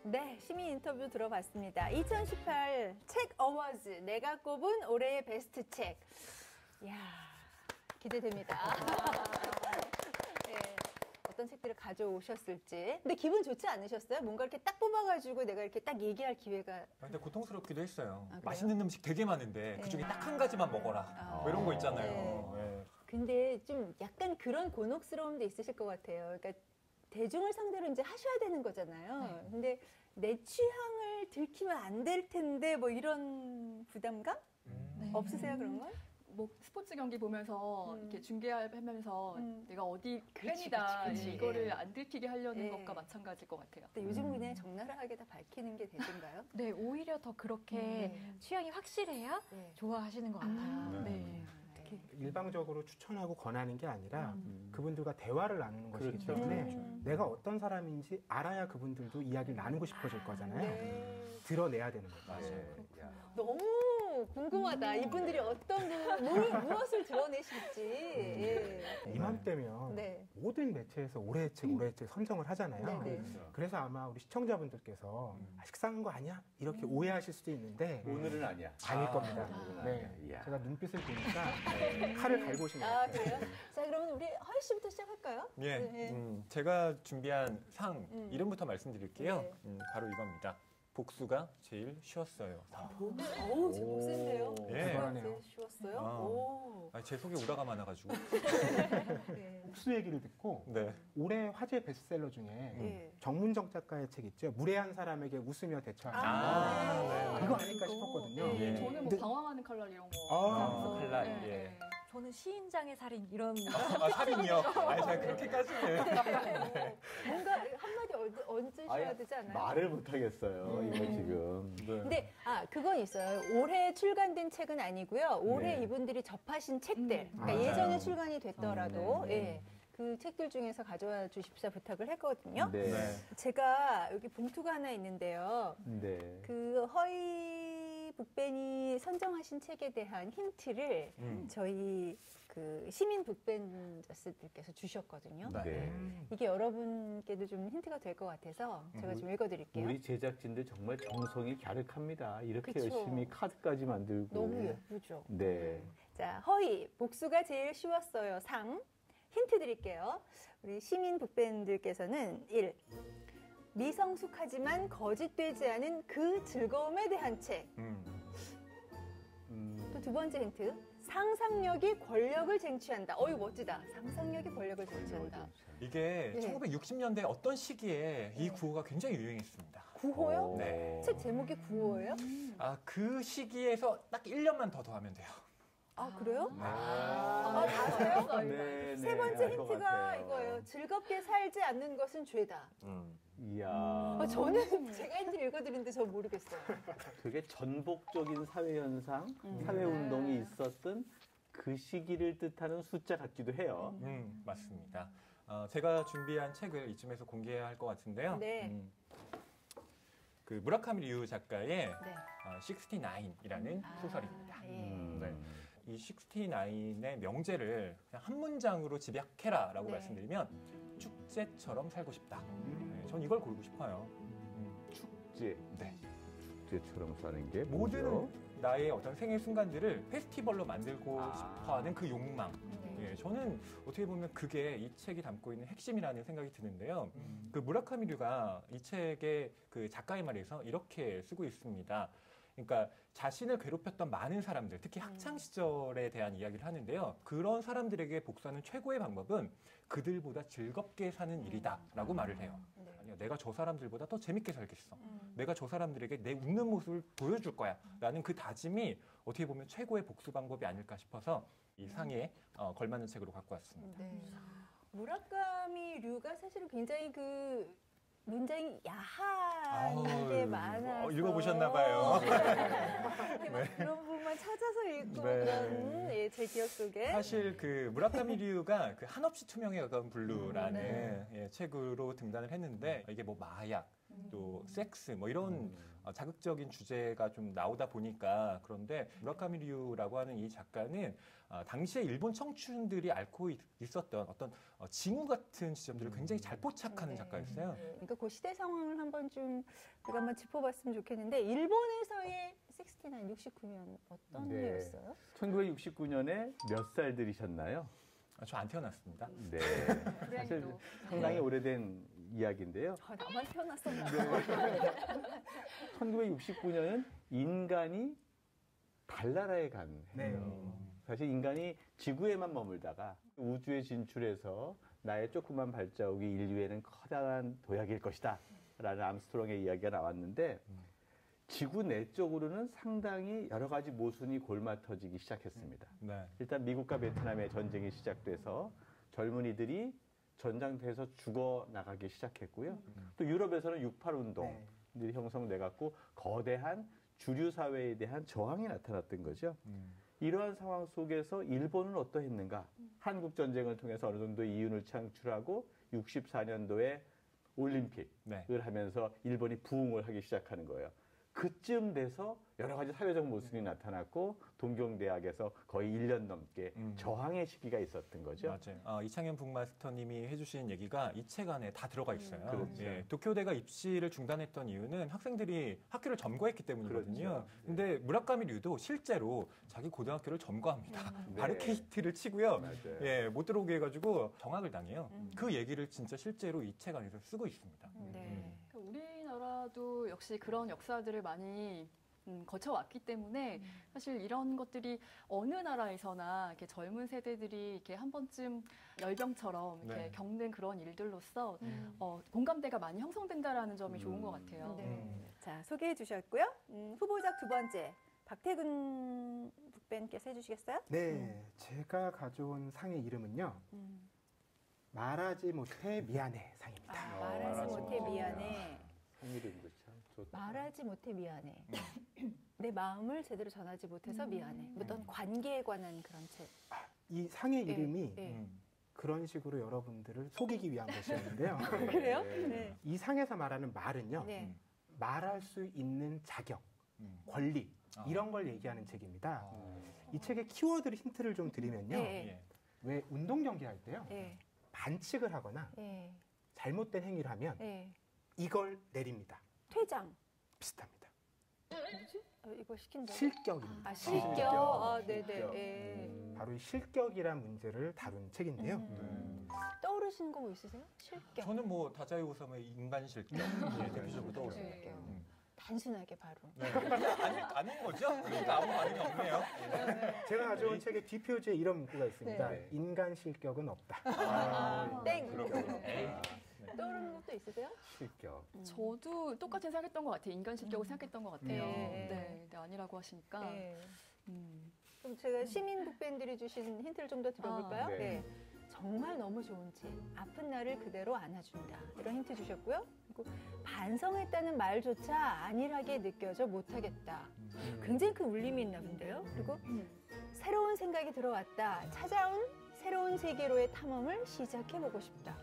네, 시민 인터뷰 들어봤습니다. 2018 책 어워즈 내가 꼽은 올해의 베스트 책. 이야, 기대됩니다. 네, 어떤 책들을 가져오셨을지. 근데 기분 좋지 않으셨어요? 뭔가 이렇게 딱 뽑아가지고 내가 이렇게 딱 얘기할 기회가. 근데 고통스럽기도 했어요. 그래요? 맛있는 음식 되게 많은데 그중에 네. 딱 한 가지만 먹어라. 뭐 이런 거 있잖아요. 네. 네. 근데 좀 약간 그런 곤혹스러움도 있으실 것 같아요. 그러니까 대중을 상대로 이제 하셔야 되는 거잖아요. 네. 근데 내 취향을 들키면 안 될 텐데 뭐 이런 부담감? 네. 없으세요, 그런 건? 뭐 스포츠 경기 보면서 이렇게 중계하면서 내가 어디 그렇지, 팬이다 그렇지, 그렇지. 이거를 안 들키게 하려는 네. 것과 마찬가지일 것 같아요. 근데 요즘 그냥 적나라하게 다 밝히는 게 대세인가요? 네, 오히려 더 그렇게 취향이 확실해야 좋아하시는 것 같아요. 네. 특히 일방적으로 추천하고 권하는 게 아니라 그분들과 대화를 나누는 것이기 그렇죠. 때문에 내가 어떤 사람인지 알아야 그분들도 이야기를 나누고 싶어질 거잖아요. 드러내야 되는 거죠. 너무 궁금하다. 이분들이 어떤 무엇을 드러내실지. 예. 이맘때면 네. 모든 매체에서 올해의 책 선정을 하잖아요. 네, 네. 그래서 아마 우리 시청자분들께서 식상한 거 아니야? 이렇게 오해하실 수도 있는데 오늘은 아니야. 아닐 겁니다. 오늘은 네. 아니야. 이야. 제가 눈빛을 보니까 칼을 갈고신 것 아, 같아요. 그래요? 자, 그러면 우리 허희 씨부터 시작할까요? 예, 네. 제가 준비한 상 이름부터 말씀드릴게요. 네. 바로 이겁니다. 복수가 제일 쉬웠어요. 어우, 제목 센데요? 예. 제일 쉬웠어요? 오. 제 속에 우라가 많아가지고. 네. 복수 얘기를 듣고 네. 올해 화제 베스트셀러 중에 정문정 작가의 책 있죠. 무례한 사람에게 웃으며 대처하는 거. 그거 아닐까 싶었거든요. 예. 저는 뭐 근데- 방황하는 칼날 이런 거. 칼날, 네, 예. 네. 저는 시인장의 살인 이런 살인이요? 제가 그렇게까지는. 뭔가 한마디 얹으셔야 되지 않아요? 말을 못 하겠어요. 이거 지금. 근데 그건 있어요. 올해 출간된 책은 아니고요. 올해 네. 이분들이 접하신 책들. 그러니까 맞아요. 예전에 출간이 됐더라도 네. 예. 그 책들 중에서 가져와 주십사 부탁을 했거든요. 네. 제가 여기 봉투가 하나 있는데요. 네. 그 허이 북벤이 선정하신 책에 대한 힌트를 저희 그 시민 북벤저스들께서 주셨거든요. 네. 이게 여러분께도 좀 힌트가 될 것 같아서 제가 좀 읽어드릴게요. 우리 제작진들 정말 정성이 갸륵합니다. 이렇게 그쵸. 열심히 카드까지 만들고. 너무 예쁘죠. 네. 자, 허이 복수가 제일 쉬웠어요. 상 힌트 드릴게요. 우리 시민 북벤들께서는 1. 미성숙하지만 거짓되지 않은 그 즐거움에 대한 책. 또 두 번째 힌트. 상상력이 권력을 쟁취한다. 어이 멋지다. 상상력이 권력을 쟁취한다. 이게 네. 1960년대 어떤 시기에 이 구호가 굉장히 유행했습니다. 구호요? 네. 책 제목이 구호예요? 그 시기에서 딱 1년만 더 더하면 돼요. 아, 그래요? 네. 아세요? 네, 세 네, 번째 알것 힌트가 같아요. 이거예요. 즐겁게 살지 않는 것은 죄다. 이야. 저는 제가 힌트 읽어드리는데 저 모르겠어요. 그게 전복적인 사회 현상, 사회 운동이 있었던 그 시기를 뜻하는 숫자 같기도 해요. 맞습니다. 제가 준비한 책을 이쯤에서 공개해야 할 것 같은데요. 네. 그 무라카미 류 작가의 69이라는 소설입니다. 네. 이 69의 명제를 그냥 한 문장으로 집약해라라고 말씀드리면 축제처럼 살고 싶다. 네, 전 이걸 고르고 싶어요. 축제. 네. 축제처럼 사는 게 모든 뭐죠? 나의 어떤 생애 순간들을 페스티벌로 만들고 싶어하는 그 욕망. 예, 저는 어떻게 보면 그게 이 책이 담고 있는 핵심이라는 생각이 드는데요. 그 무라카미 류가 이 책의 그 작가의 말에서 이렇게 쓰고 있습니다. 그러니까 자신을 괴롭혔던 많은 사람들, 특히 학창 시절에 대한 이야기를 하는데요. 그런 사람들에게 복수하는 최고의 방법은 그들보다 즐겁게 사는 일이다라고 말을 해요. 아니요, 내가 저 사람들보다 더 재밌게 살겠어. 내가 저 사람들에게 내 웃는 모습을 보여줄 거야. 라는 그 다짐이 어떻게 보면 최고의 복수 방법이 아닐까 싶어서 이 상에 걸맞는 책으로 갖고 왔습니다. 네. 무라카미 류가 사실은 굉장히 그 문장이 야한 게 많아서 읽어보셨나 봐요. 그런 부분만 찾아서 읽고 네. 그런 제 기억 속에 사실 그 무라카미 류가 그 한없이 투명에 가까운 블루라는 책으로 등단을 했는데 이게 뭐 마약 또 섹스 뭐 이런 자극적인 주제가 좀 나오다 보니까 그런데 무라카미 류라고 하는 이 작가는 당시에 일본 청춘들이 앓고 있었던 어떤 징후 같은 지점들을 굉장히 잘 포착하는 작가였어요. 그러니까 그 시대 상황을 한번 좀 우리가 한번 짚어봤으면 좋겠는데 일본에서의 69년 어떤 해였어요? 1969년에 몇 살 들이셨나요? 저 안 태어났습니다. 네. 사실 상당히 오래된 이야기인데요. 나만 태어났었나? 1969년은 인간이 달나라에 간 해예요. 사실 인간이 지구에만 머물다가 우주에 진출해서 나의 조그만 발자국이 인류에는 커다란 도약일 것이다 라는 암스트롱의 이야기가 나왔는데 지구 내적으로는 상당히 여러 가지 모순이 골마터지기 시작했습니다. 일단 미국과 베트남의 전쟁이 시작돼서 젊은이들이 전장터에서 죽어나가기 시작했고요. 또 유럽에서는 68 운동들이 형성돼갖고 거대한 주류 사회에 대한 저항이 나타났던 거죠. 이러한 상황 속에서 일본은 어떠했는가? 한국 전쟁을 통해서 어느 정도 이윤을 창출하고 64년도에 올림픽을 하면서 일본이 부흥을 하기 시작하는 거예요. 그쯤 돼서 여러 가지 사회적 모순이 나타났고 동경대학에서 거의 1년 넘게 저항의 시기가 있었던 거죠. 맞아요. 이창현 북마스터님이 해주신 얘기가 이 책 안에 다 들어가 있어요. 그렇죠. 예, 도쿄대가 입시를 중단했던 이유는 학생들이 학교를 점거했기 때문이거든요. 그렇죠. 근데 무라카미 류도 실제로 자기 고등학교를 점거합니다. 바리케이트를 치고요. 예, 못 들어오게 해가지고 정학을 당해요. 그 얘기를 진짜 실제로 이 책 안에서 쓰고 있습니다. 우리나라도 역시 그런 역사들을 많이 거쳐왔기 때문에 사실 이런 것들이 어느 나라에서나 이렇게 젊은 세대들이 이렇게 한 번쯤 열병처럼 이렇게 겪는 그런 일들로서 공감대가 많이 형성된다라는 점이 좋은 것 같아요. 자, 소개해 주셨고요. 후보작 두 번째 박태근 북밴께서 해주시겠어요? 네, 제가 가져온 상의 이름은요. 말하지 못해 미안해 상입니다. 말하지 못해 미안해. 이름도 참 좋다. 말하지 못해 미안해. 내 마음을 제대로 전하지 못해서 미안해. 어떤 관계에 관한 그런 책. 이 상의 이름이 그런 식으로 여러분들을 속이기 위한 것이었는데요. 그래요? 네. 이 상에서 말하는 말은요. 네. 말할 수 있는 자격, 권리 이런 걸 얘기하는 책입니다. 이 책의 키워드를 힌트를 좀 드리면요. 왜 운동 경기할 때요. 반칙을 하거나 잘못된 행위를 하면 이걸 내립니다. 퇴장. 비슷합니다. 뭐지? 이거 시킨다. 실격입니다. 실격. 네네. 바로 이 실격이란 문제를 다룬 책인데요. 떠오르시는 거 뭐 있으세요? 실격. 저는 뭐 다자이 오사무의 인간 실격 대표적으로 떠오르네요. 단순하게 바로. 아닌 거죠? 그러니까 아무 반응이 없네요. 제가 가져온 책에 뒷표지에 이런 문구가 있습니다. 인간 실격은 없다. 땡. 떠오르는 것도 있으세요? 실격. 저도 똑같이 생각했던 것 같아요. 인간 실격을 생각했던 것 같아요. 네, 아니라고 하시니까. 그럼 제가 시민 북밴들이 주신 힌트를 좀 더 드려볼까요? 네. 정말 너무 좋은 책. 아픈 나를 그대로 안아준다. 이런 힌트 주셨고요. 그리고 반성했다는 말조차 안일하게 느껴져 못하겠다. 굉장히 큰 울림이 있나 본데요. 그리고 새로운 생각이 들어왔다. 찾아온 새로운 세계로의 탐험을 시작해보고 싶다.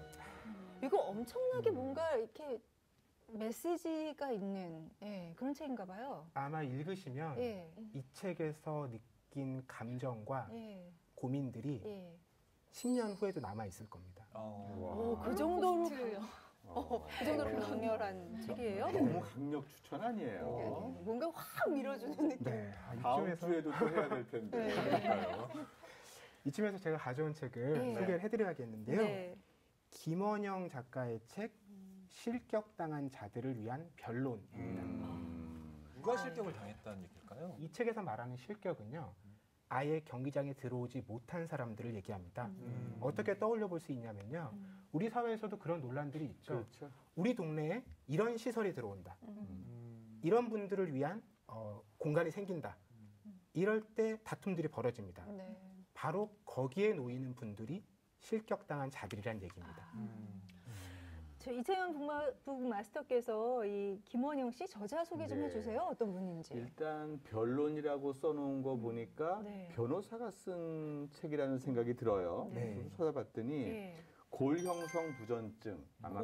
이거 엄청나게 뭔가 이렇게 메시지가 있는 그런 책인가 봐요. 아마 읽으시면 이 책에서 느낀 감정과 고민들이 10년 후에도 남아 있을 겁니다. 그 정도로 그 정도로 강렬한 책이에요? 너무 강력 추천 아니에요? 뭔가 확 밀어주는 느낌. 다음 주에도 또 해야 될 텐데. 그러니까요. 이쯤에서 제가 가져온 책을 소개를 해드려야겠는데요. 네. 김원영 작가의 책 실격당한 자들을 위한 변론입니다. 누가 실격을 당했다는 얘기일까요? 이 책에서 말하는 실격은요. 아예 경기장에 들어오지 못한 사람들을 얘기합니다. 어떻게 떠올려 볼 수 있냐면요. 우리 사회에서도 그런 논란들이 있죠. 그렇죠. 우리 동네에 이런 시설이 들어온다. 이런 분들을 위한 공간이 생긴다. 이럴 때 다툼들이 벌어집니다. 네. 바로 거기에 놓이는 분들이 실격당한 자들이란 얘기입니다. 저 이채연 북마스터께서 이 김원영 씨 저자 소개 좀 해주세요. 어떤 분인지. 일단 변론이라고 써놓은 거 보니까 변호사가 쓴 책이라는 생각이 들어요. 찾아봤더니 골형성 부전증, 아마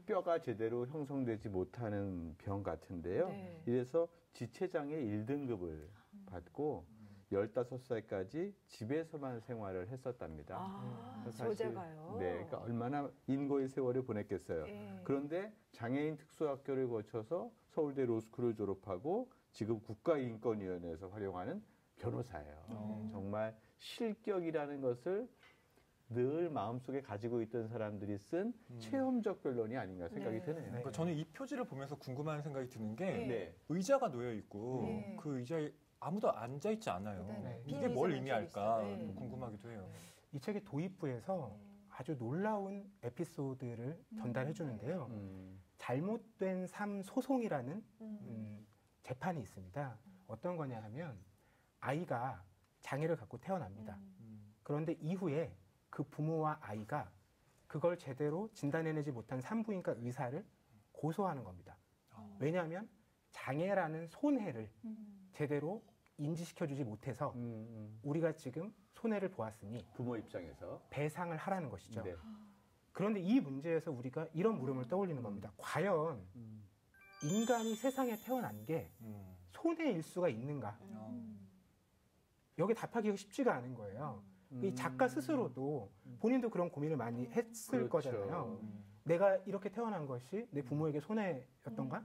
뼈가 제대로 형성되지 못하는 병 같은데요. 이래서 지체장애 1등급을 받고 15살까지 집에서만 생활을 했었답니다. 저자가요? 네, 그러니까 얼마나 인고의 세월을 보냈겠어요. 그런데 장애인 특수학교를 거쳐서 서울대 로스쿨을 졸업하고 지금 국가인권위원회에서 활용하는 변호사예요. 정말 실격이라는 것을 늘 마음속에 가지고 있던 사람들이 쓴 체험적 변론이 아닌가 생각이 드네요. 그러니까 저는 이 표지를 보면서 궁금한 생각이 드는 게 의자가 놓여 있고 그 의자에 아무도 앉아 있지 않아요. 이게 뭘 의미할까 궁금하기도 해요. 이 책의 도입부에서 아주 놀라운 에피소드를 전달해 주는데요. 잘못된 삶 소송이라는 재판이 있습니다. 어떤 거냐 하면 아이가 장애를 갖고 태어납니다. 그런데 이후에 그 부모와 아이가 그걸 제대로 진단해내지 못한 산부인과 의사를 고소하는 겁니다. 왜냐하면 장애라는 손해를 제대로 인지시켜주지 못해서 우리가 지금 손해를 보았으니 부모 입장에서 배상을 하라는 것이죠. 그런데 이 문제에서 우리가 이런 물음을 떠올리는 겁니다. 과연 인간이 세상에 태어난 게 손해일 수가 있는가? 여기 답하기가 쉽지가 않은 거예요. 이 작가 스스로도 본인도 그런 고민을 많이 했을 거잖아요. 내가 이렇게 태어난 것이 내 부모에게 손해였던가?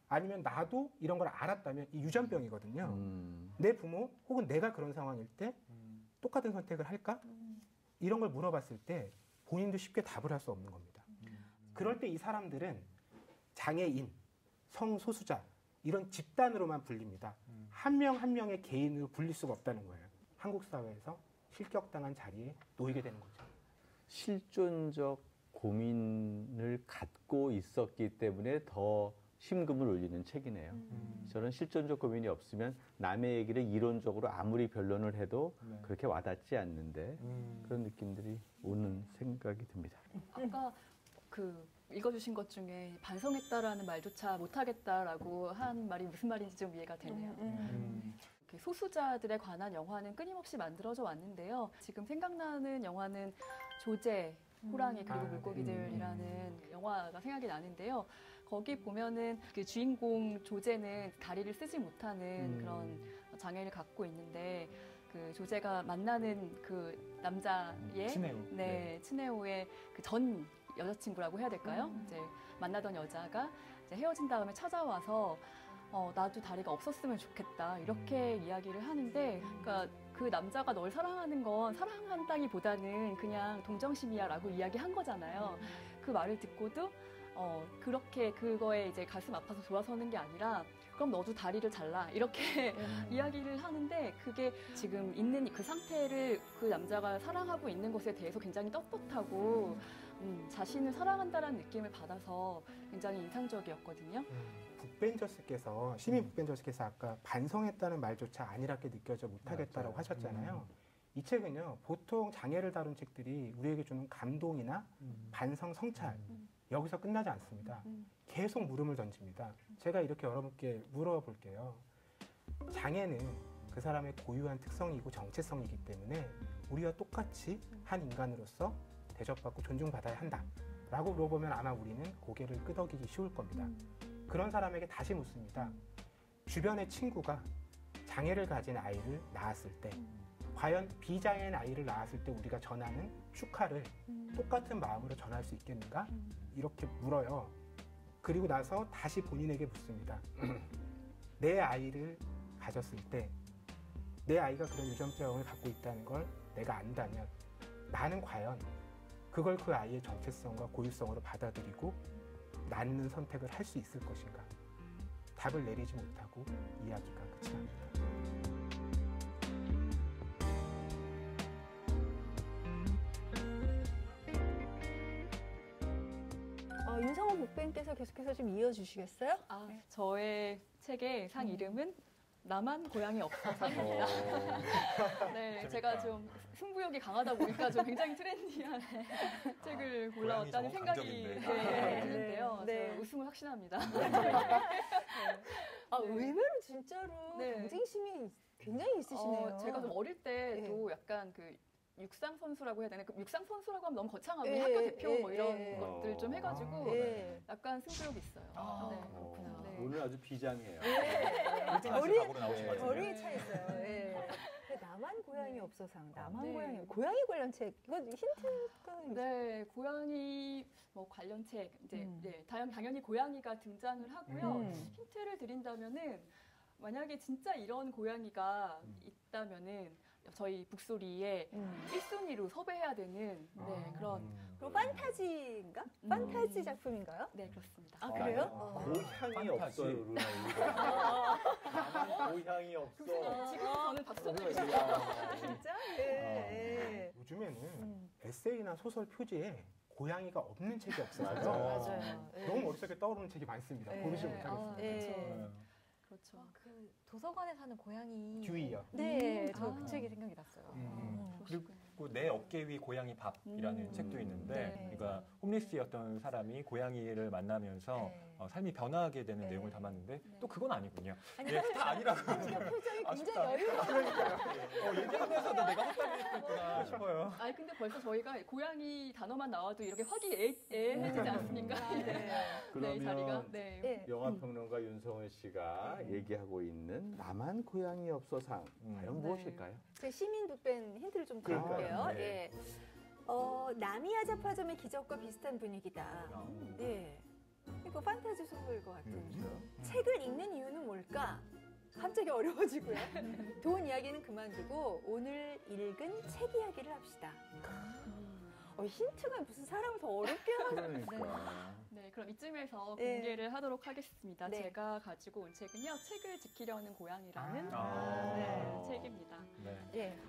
아니면 나도 이런 걸 알았다면 이 유전병이거든요. 내 부모 혹은 내가 그런 상황일 때 똑같은 선택을 할까? 이런 걸 물어봤을 때 본인도 쉽게 답을 할 수 없는 겁니다. 그럴 때 이 사람들은 장애인, 성소수자 이런 집단으로만 불립니다. 한 명 한 명의 개인으로 불릴 수가 없다는 거예요. 한국 사회에서 실격당한 자리에 놓이게 되는 거죠. 실존적 고민을 갖고 있었기 때문에 더 심금을 울리는 책이네요. 저는 실존적 고민이 없으면 남의 얘기를 이론적으로 아무리 변론을 해도 그렇게 와닿지 않는데 그런 느낌들이 오는 생각이 듭니다. 아까 그 읽어주신 것 중에 반성했다라는 말조차 못하겠다라고 한 말이 무슨 말인지 좀 이해가 되네요. 소수자들에 관한 영화는 끊임없이 만들어져 왔는데요. 지금 생각나는 영화는 조제, 호랑이 그리고 물고기들이라는 영화가 생각이 나는데요. 거기 보면은 그 주인공 조제는 다리를 쓰지 못하는 그런 장애를 갖고 있는데 그 조제가 만나는 그 남자의 츠네오의 그 전 여자친구라고 해야 될까요? 이제 만나던 여자가 이제 헤어진 다음에 찾아와서 나도 다리가 없었으면 좋겠다 이렇게 이야기를 하는데 그러니까 그 남자가 널 사랑하는 건 사랑한다기보다는 그냥 동정심이야라고 이야기한 거잖아요. 그 말을 듣고도 그렇게 그거에 이제 가슴 아파서 돌아서는 게 아니라 그럼 너도 다리를 잘라 이렇게 이야기를 하는데 그게 지금 있는 그 상태를 그 남자가 사랑하고 있는 것에 대해서 굉장히 떳떳하고 자신을 사랑한다라는 느낌을 받아서 굉장히 인상적이었거든요. 북벤저스께서 시민 북벤저스께서 아까 반성했다는 말조차 안일하게 느껴져 못하겠다라고 하셨잖아요. 이 책은요 보통 장애를 다룬 책들이 우리에게 주는 감동이나 반성, 성찰 여기서 끝나지 않습니다. 계속 물음을 던집니다. 제가 이렇게 여러분께 물어볼게요. 장애는 그 사람의 고유한 특성이고 정체성이기 때문에 우리와 똑같이 한 인간으로서 대접받고 존중받아야 한다라고 물어보면 아마 우리는 고개를 끄덕이기 쉬울 겁니다. 그런 사람에게 다시 묻습니다. 주변의 친구가 장애를 가진 아이를 낳았을 때 과연 비장애인 아이를 낳았을 때 우리가 전하는 축하를 똑같은 마음으로 전할 수 있겠는가? 이렇게 물어요. 그리고 나서 다시 본인에게 묻습니다. 내 아이를 가졌을 때 내 아이가 그런 유전병을 갖고 있다는 걸 내가 안다면 나는 과연 그걸 그 아이의 정체성과 고유성으로 받아들이고 낳는 선택을 할 수 있을 것인가? 답을 내리지 못하고 이야기가 끝이 납니다. 윤성호 북弁께서 계속해서 좀 이어주시겠어요? 저의 책의 상 이름은 나만 고향이 없어 상입니다. 네, 제가 좀 승부욕이 강하다 보니까 좀 굉장히 트렌디한 책을 골라왔다는 생각이 드는데요. 네. 우승을 확신합니다. 의외로 진짜로 경쟁심이 굉장히 있으시네요. 제가 좀 어릴 때도 약간 그 육상 선수라고 해야 되나? 육상 선수라고 하면 너무 거창하고 예, 학교 대표 뭐 예, 이런 예. 것들 좀 해가지고 예. 약간 승부욕이 있어요. 네. 그렇구나. 네. 오늘 아주 비장해요. 결이 차 있어요. 예. 나만 고향이 없어상, 나만 고향이 고양이 관련 책 이거 힌트가 네, 고양이 뭐 관련 책 이제 당연히 고양이가 등장을 하고요. 힌트를 드린다면은 만약에 진짜 이런 고양이가 있다면은 저희 북소리에 1순위로 섭외해야 되는 그런 그럼 판타지인가? 판타지 작품인가요? 네, 그렇습니다. 아, 그래요? 고향이 없어요, 루나. 나만 고향이 없어. 지금 저는 박소리 진짜? 예. 요즘에는 에세이나 소설 표지에 고양이가 없는 책이 없어요. 맞아요. 너무 머릿속에 떠오르는 책이 많습니다. 고르지 못하겠습니다. 그렇죠. 그 도서관에 사는 고양이. 듀이요. 네, 저 그 책이 생각이 났어요. 그리고 내 어깨 위 고양이 밥이라는 책도 있는데, 그러니까 홈리스였던 사람이 고양이를 만나면서 삶이 변화하게 되는 내용을 담았는데 또 그건 아니군요. 다 아니라고. 표정이 굉장히 여유가. 얘기하면서도 내가 헛다리했구나 싶어요. 아니 근데 벌써 저희가 고양이 단어만 나와도 이렇게 화기애애해지지 않습니까? 그러면 이 자리가. 영화평론가 윤성원 씨가 얘기하고 있는 나만 고향이 없어상 과연 무엇일까요? 제 시민 북弁힌트를 좀 드릴게요. 예. 나미야 자파점의 기적과 비슷한 분위기다. 예. 이거 판타지 소설일 것 같은. 책을 읽는 이유는 뭘까? 갑자기 어려워지고요. 돈 이야기는 그만두고 오늘 읽은 책 이야기를 합시다. 힌트가 무슨 사람을 더 어렵게 하는. 네, 그럼 이쯤에서 공개를 하도록 하겠습니다. 네. 제가 가지고 온 책은요, 책을 지키려는 고양이라는 책입니다.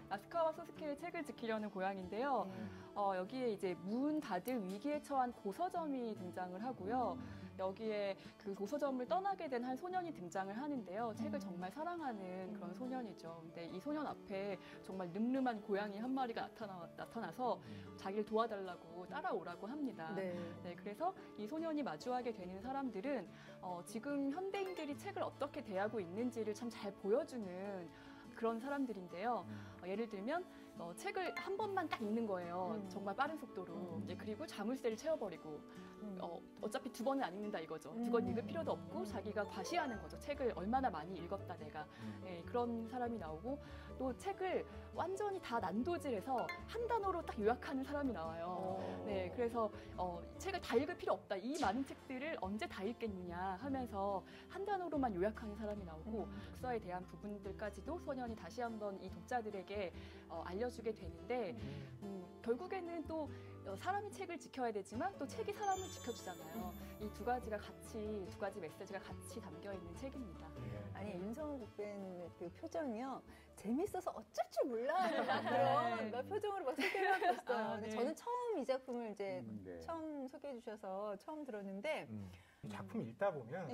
아스카와 소스케의 책을 지키려는 고양인데요. 여기에 이제 문 닫을 위기에 처한 고서점이 등장을 하고요. 여기에 그 고서점을 떠나게 된 한 소년이 등장을 하는데요. 책을 정말 사랑하는 그런 소년이죠. 근데 이 소년 앞에 정말 늠름한 고양이 한 마리가 나타나서 자기를 도와달라고 따라오라고 합니다. 그래서 이 소년이 마주하게 되는 사람들은 지금 현대인들이 책을 어떻게 대하고 있는지를 참 잘 보여주는 그런 사람들인데요. 예를 들면 책을 한 번만 딱 읽는 거예요. 정말 빠른 속도로. 그리고 자물쇠를 채워버리고 어차피 두 번은 안 읽는다 이거죠. 두 번 읽을 필요도 없고 자기가 과시하는 거죠. 책을 얼마나 많이 읽었다 내가. 그런 사람이 나오고 또 책을 완전히 다 난도질해서 한 단어로 딱 요약하는 사람이 나와요. 그래서 책을 다 읽을 필요 없다. 이 많은 책들을 언제 다 읽겠느냐 하면서 한 단어로만 요약하는 사람이 나오고 독서에 대한 부분들까지도 소년이 다시 한번 이 독자들에게 알려주게 되는데 결국에는 또 사람이 책을 지켜야 되지만 또 책이 사람을 지켜주잖아요. 이 두 가지 메시지가 같이 담겨 있는 책입니다. 아니 윤성호 북弁그 표정이요 재밌어서 어쩔 줄 몰라 하는 그런 표정으로 막 소개를 하고 있어요. 근데 저는 처음 이 작품을 이제 처음 소개해 주셔서 처음 들었는데 이 작품 읽다 보면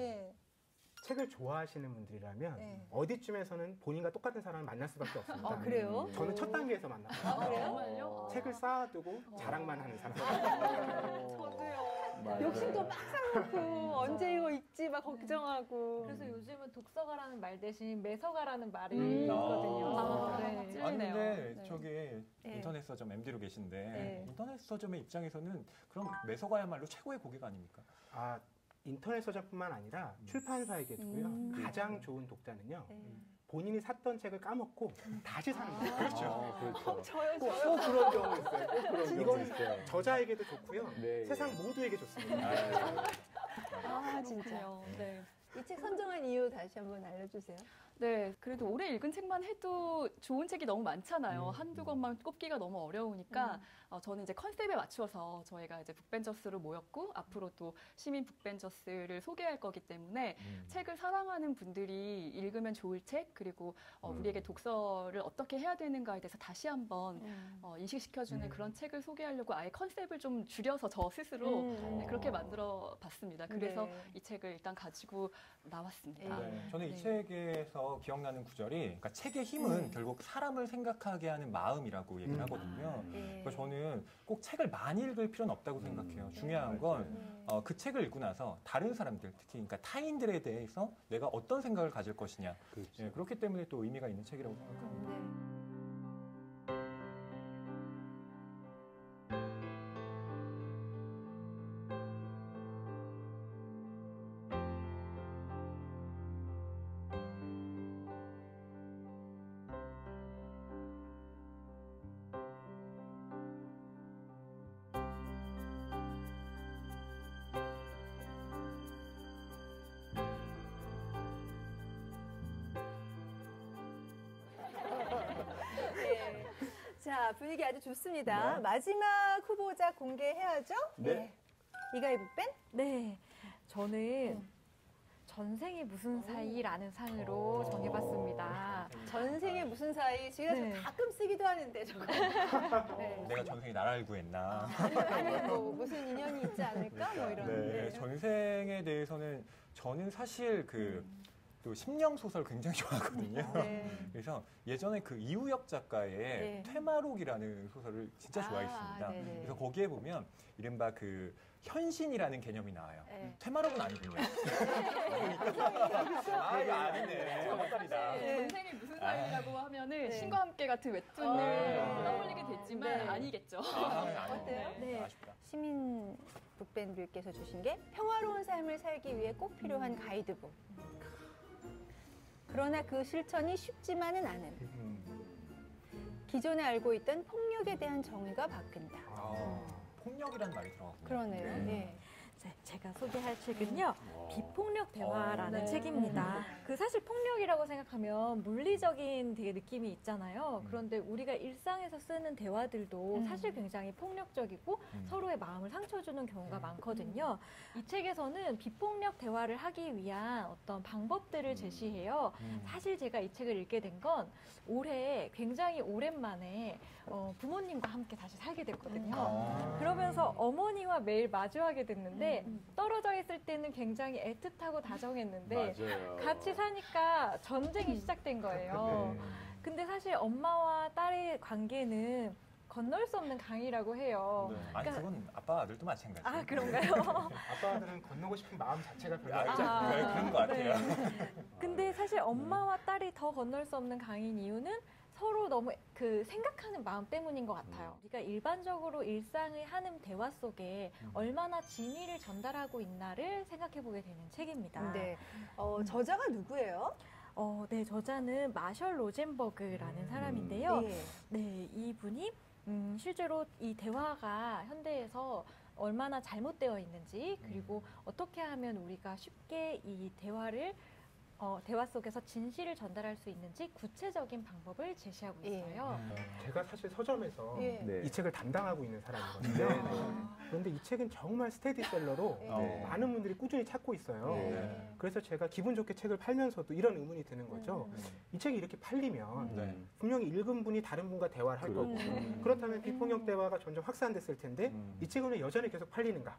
책을 좋아하시는 분들이라면 어디쯤에서는 본인과 똑같은 사람을 만날 수밖에 없습니다. 아, 그래요? 저는 첫 단계에서 만났어요. 그래요? 정말요? 책을 쌓아두고 자랑만 하는 사람. 저도요. 욕심도 막 쌓아놓고 언제 이거 읽지 막 걱정하고. 그래서 요즘은 독서가라는 말 대신 매서가라는 말이 음. 있거든요. 네. 네. 아니 근데 네. 저기 네. 인터넷 서점 MD로 계신데 네. 인터넷 서점의 입장에서는 그럼 매서가야말로 최고의 고객 아닙니까? 아, 인터넷 서점뿐만 아니라 출판사에게도요. 가장 좋은 독자는요. 본인이 샀던 책을 까먹고 다시 사는 거예요. 그렇죠. 그렇죠. 저요. 꼭 그런 경우 있어요. 꼭 그런 경우 이건 있어요. 저자에게도 좋고요. 네, 세상 예. 모두에게 좋습니다. 아, 진짜요. 네. 이 책 선정한 이유 다시 한번 알려주세요. 네, 그래도 올해 읽은 책만 해도 좋은 책이 너무 많잖아요. 한두 권만 꼽기가 너무 어려우니까 저는 이제 컨셉에 맞춰서 저희가 이제 북벤저스로 모였고 앞으로 또 시민 북벤저스를 소개할 거기 때문에 책을 사랑하는 분들이 읽으면 좋을 책 그리고 우리에게 독서를 어떻게 해야 되는가에 대해서 다시 한번 인식시켜주는 그런 책을 소개하려고 아예 컨셉을 좀 줄여서 저 스스로 네, 그렇게 만들어 봤습니다. 그래서 네. 이 책을 일단 가지고 나왔습니다. 네, 저는 이 네. 책에서 기억나는 구절이 그러니까 책의 힘은 결국 사람을 생각하게 하는 마음이라고 얘기를 하거든요. 그러니까 저는 꼭 책을 많이 읽을 필요는 없다고 생각해요. 중요한 건 그 책을 읽고 나서 다른 사람들, 특히 그러니까 타인들에 대해서 내가 어떤 생각을 가질 것이냐. 예, 그렇기 때문에 또 의미가 있는 책이라고 생각합니다. 네. 자, 분위기 아주 좋습니다. 네. 마지막 후보자 공개해야죠? 네. 이가희 북벤? 네. 저는 전생이 무슨 사이라는 상으로 정해봤습니다. 전생에 무슨 사이? 제가 네. 가끔 쓰기도 하는데 저거. 네. 내가 전생에 나라를 구했나? 아니 뭐 무슨 인연이 있지 않을까? 뭐 이런. 네, 전생에 대해서는 저는 사실 또 심령 소설 굉장히 좋아하거든요. 네. 그래서 예전에 그 이우혁 작가의 네. 퇴마록이라는 소설을 진짜 좋아했습니다. 네네. 그래서 거기에 보면 이른바 그 현신이라는 개념이 나와요. 네. 퇴마록은 아니군요. 아, 이거 아니네. 정답이다. 전생이 무슨 사이라고 하면은 네. 신과 함께 같은 웹툰을 떠올리게 됐지만 네. 아니겠죠. 어때요? 네. 아쉽다. 시민 북벤들께서 주신 게 평화로운 삶을 살기 위해 꼭 필요한 가이드북. 그러나 그 실천이 쉽지만은 않은. 기존에 알고 있던 폭력에 대한 정의가 바뀐다. 폭력이라는 말이 들어갔군요. 그러네요. 네. 네, 제가 소개할 책은요. 비폭력 대화라는 네. 책입니다. 그 사실 폭력이라고 생각하면 물리적인 되게 느낌이 있잖아요. 그런데 우리가 일상에서 쓰는 대화들도 사실 굉장히 폭력적이고 서로의 마음을 상처 주는 경우가 많거든요. 이 책에서는 비폭력 대화를 하기 위한 어떤 방법들을 제시해요. 사실 제가 이 책을 읽게 된 건 올해 굉장히 오랜만에 부모님과 함께 다시 살게 됐거든요. 그러면서 어머니와 매일 마주하게 됐는데 떨어져 있을 때는 굉장히 애틋하고 다정했는데 맞아요. 같이 사니까 전쟁이 시작된 거예요. 근데 사실 엄마와 딸의 관계는 건널 수 없는 강이라고 해요. 네. 아니, 그건 아빠 아들도 마찬가지예요. 아, 그런가요? 아빠들은 건너고 싶은 마음 자체가 별로 아, 없지 않나요? 그런 것 같아요. 근데 사실 엄마와 딸이 더 건널 수 없는 강인 이유는 서로 너무 그 생각하는 마음 때문인 것 같아요. 우리가 일반적으로 일상을 하는 대화 속에 얼마나 진의를 전달하고 있나를 생각해 보게 되는 책입니다. 네. 저자가 누구예요? 네, 저자는 마셜 로젠버그라는 사람인데요. 네. 네, 이분이 실제로 이 대화가 현대에서 얼마나 잘못되어 있는지 그리고 어떻게 하면 우리가 쉽게 이 대화를 대화 속에서 진실을 전달할 수 있는지 구체적인 방법을 제시하고 있어요. 제가 사실 서점에서 예. 이 책을 담당하고 있는 사람이거든요. 그런데 이 책은 정말 스테디셀러로 많은 분들이 꾸준히 찾고 있어요. 그래서 제가 기분 좋게 책을 팔면서도 이런 의문이 드는 거죠. 이 책이 이렇게 팔리면 분명히 읽은 분이 다른 분과 대화를 할 거고 그렇다면 비폭력 대화가 점점 확산됐을 텐데 이 책은 왜 여전히 계속 팔리는가?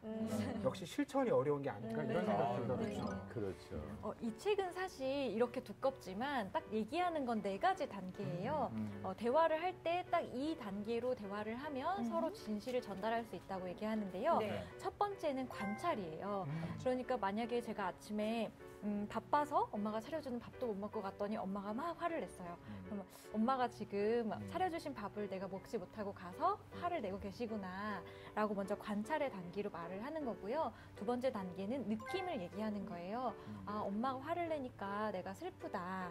역시 실천이 어려운 게 아닐까 이런 생각이 들더라고요. 그렇죠. 이 책은 사실 사실 이렇게 두껍지만 딱 얘기하는 건 4가지 단계예요. 대화를 할 때 딱 이 단계로 대화를 하면 서로 진실을 전달할 수 있다고 얘기하는데요. 네. 첫 번째는 관찰이에요. 그러니까 만약에 제가 아침에 바빠서 엄마가 차려주는 밥도 못 먹고 갔더니 엄마가 막 화를 냈어요. 그럼 엄마가 지금 차려주신 밥을 내가 먹지 못하고 가서 화를 내고 계시구나 라고 먼저 관찰의 단계로 말을 하는 거고요. 두 번째 단계는 느낌을 얘기하는 거예요. 아, 엄마가 화를 내니까 내가 슬프다.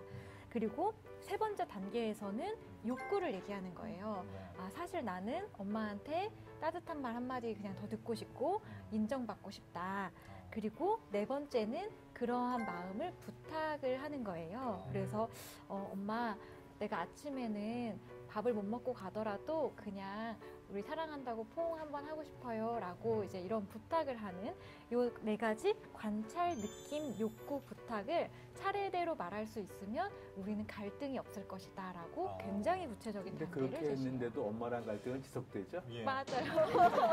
그리고 세 번째 단계에서는 욕구를 얘기하는 거예요. 아, 사실 나는 엄마한테 따뜻한 말 한마디 그냥 더 듣고 싶고 인정받고 싶다. 그리고 네 번째는 그러한 마음을 부탁을 하는 거예요. 그래서 엄마, 내가 아침에는 밥을 못 먹고 가더라도 그냥 우리 사랑한다고 포옹 한번 하고 싶어요 라고 이제 이런 부탁을 하는 요 4가지 관찰, 느낌, 욕구, 부탁을 차례대로 말할 수 있으면 우리는 갈등이 없을 것이다 라고 굉장히 구체적인 근데 단계를 그렇게 했는데도 엄마랑 갈등은 지속되죠? 예. 맞아요.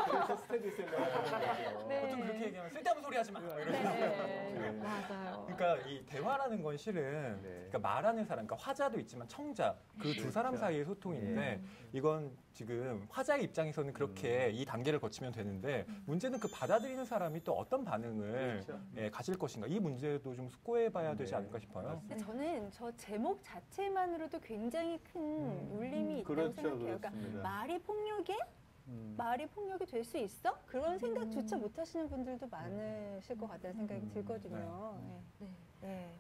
그래서 스텝이 생각하는 거죠. 네. 보통 그렇게 얘기하면 쓸데없는 소리 하지 마. 이러면서. 네. 맞아요. 그러니까 이 대화라는 건 실은 그러니까 말하는 사람, 그러니까 화자도 있지만 청자 그 두 사람 사이의 소통인데 이건 지금 화자의 입장에서는 그렇게 이 단계를 거치면 되는데 문제는 그 받아들이는 사람이 또 어떤 반응을 가질 것인가 이 문제도 좀 숙고해봐야 되지 않을까 싶어요. 근데 저는 저 제목 자체만으로도 굉장히 큰 울림이 있다고 그렇죠, 생각해요. 그렇습니다. 그러니까 말이 폭력이 될 수 있어? 그런 생각조차 못 하시는 분들도 많으실 것 같다는 생각이 들거든요. 네.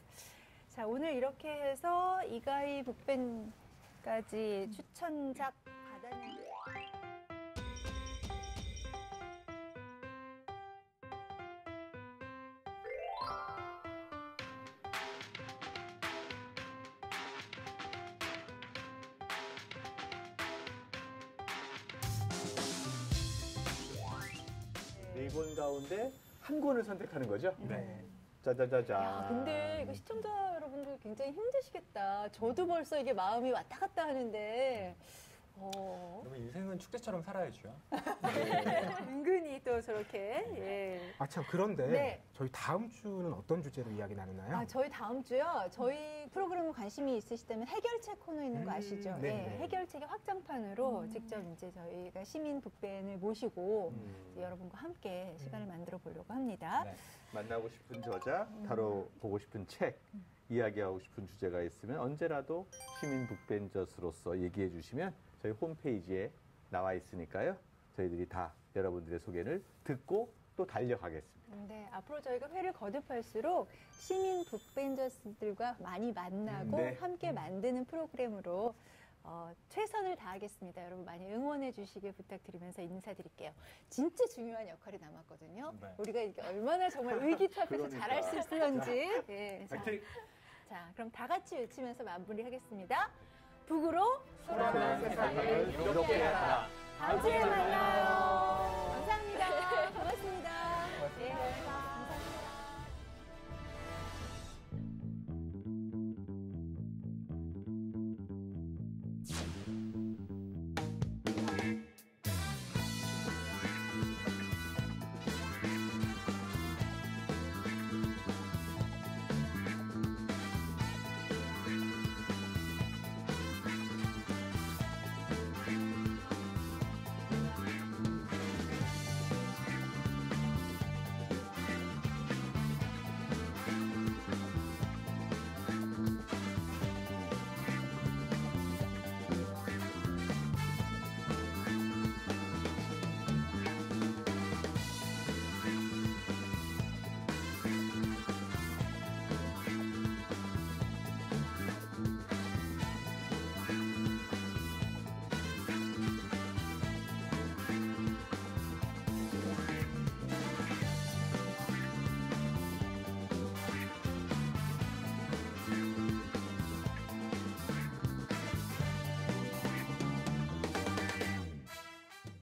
자, 오늘 이렇게 해서 이가희 북밴까지 추천작 받았는데 네 권 가운데 한 권을 선택하는 거죠? 네. 짜자자자. 야, 근데 이거 시청자 여러분들 굉장히 힘드시겠다. 저도 벌써 이게 마음이 왔다 갔다 하는데. 그러면 인생은 축제처럼 살아야죠. 은근히 또 저렇게. 예. 아, 참, 그런데 네. 저희 다음 주는 어떤 주제로 이야기 나누나요? 아, 저희 다음 주요. 저희 프로그램에 관심이 있으시다면 해결책 코너 있는 거 아시죠? 네. 예, 해결책의 확장판으로 직접 이제 저희가 시민 북밴을 모시고 이제 여러분과 함께 시간을 만들어 보려고 합니다. 네. 만나고 싶은 저자, 다뤄보고 싶은 책, 이야기하고 싶은 주제가 있으면 언제라도 시민 북벤저스로서 얘기해 주시면 저희 홈페이지에 나와 있으니까요. 저희들이 다 여러분들의 소개를 듣고 또 달려가겠습니다. 네, 앞으로 저희가 회를 거듭할수록 시민 북벤저스들과 많이 만나고 네. 함께 만드는 프로그램으로 최선을 다하겠습니다. 여러분 많이 응원해 주시길 부탁드리면서 인사드릴게요. 진짜 중요한 역할이 남았거든요. 네. 우리가 이게 얼마나 정말 의기투합해서 그러니까. 잘할 수 있을런지. 예, 파이팅! 자, 그럼 다 같이 외치면서 마무리하겠습니다. 북으로 소란한 세상을 이롭게 하라. 다음 주에 만나요. 감사합니다. 고맙습니다.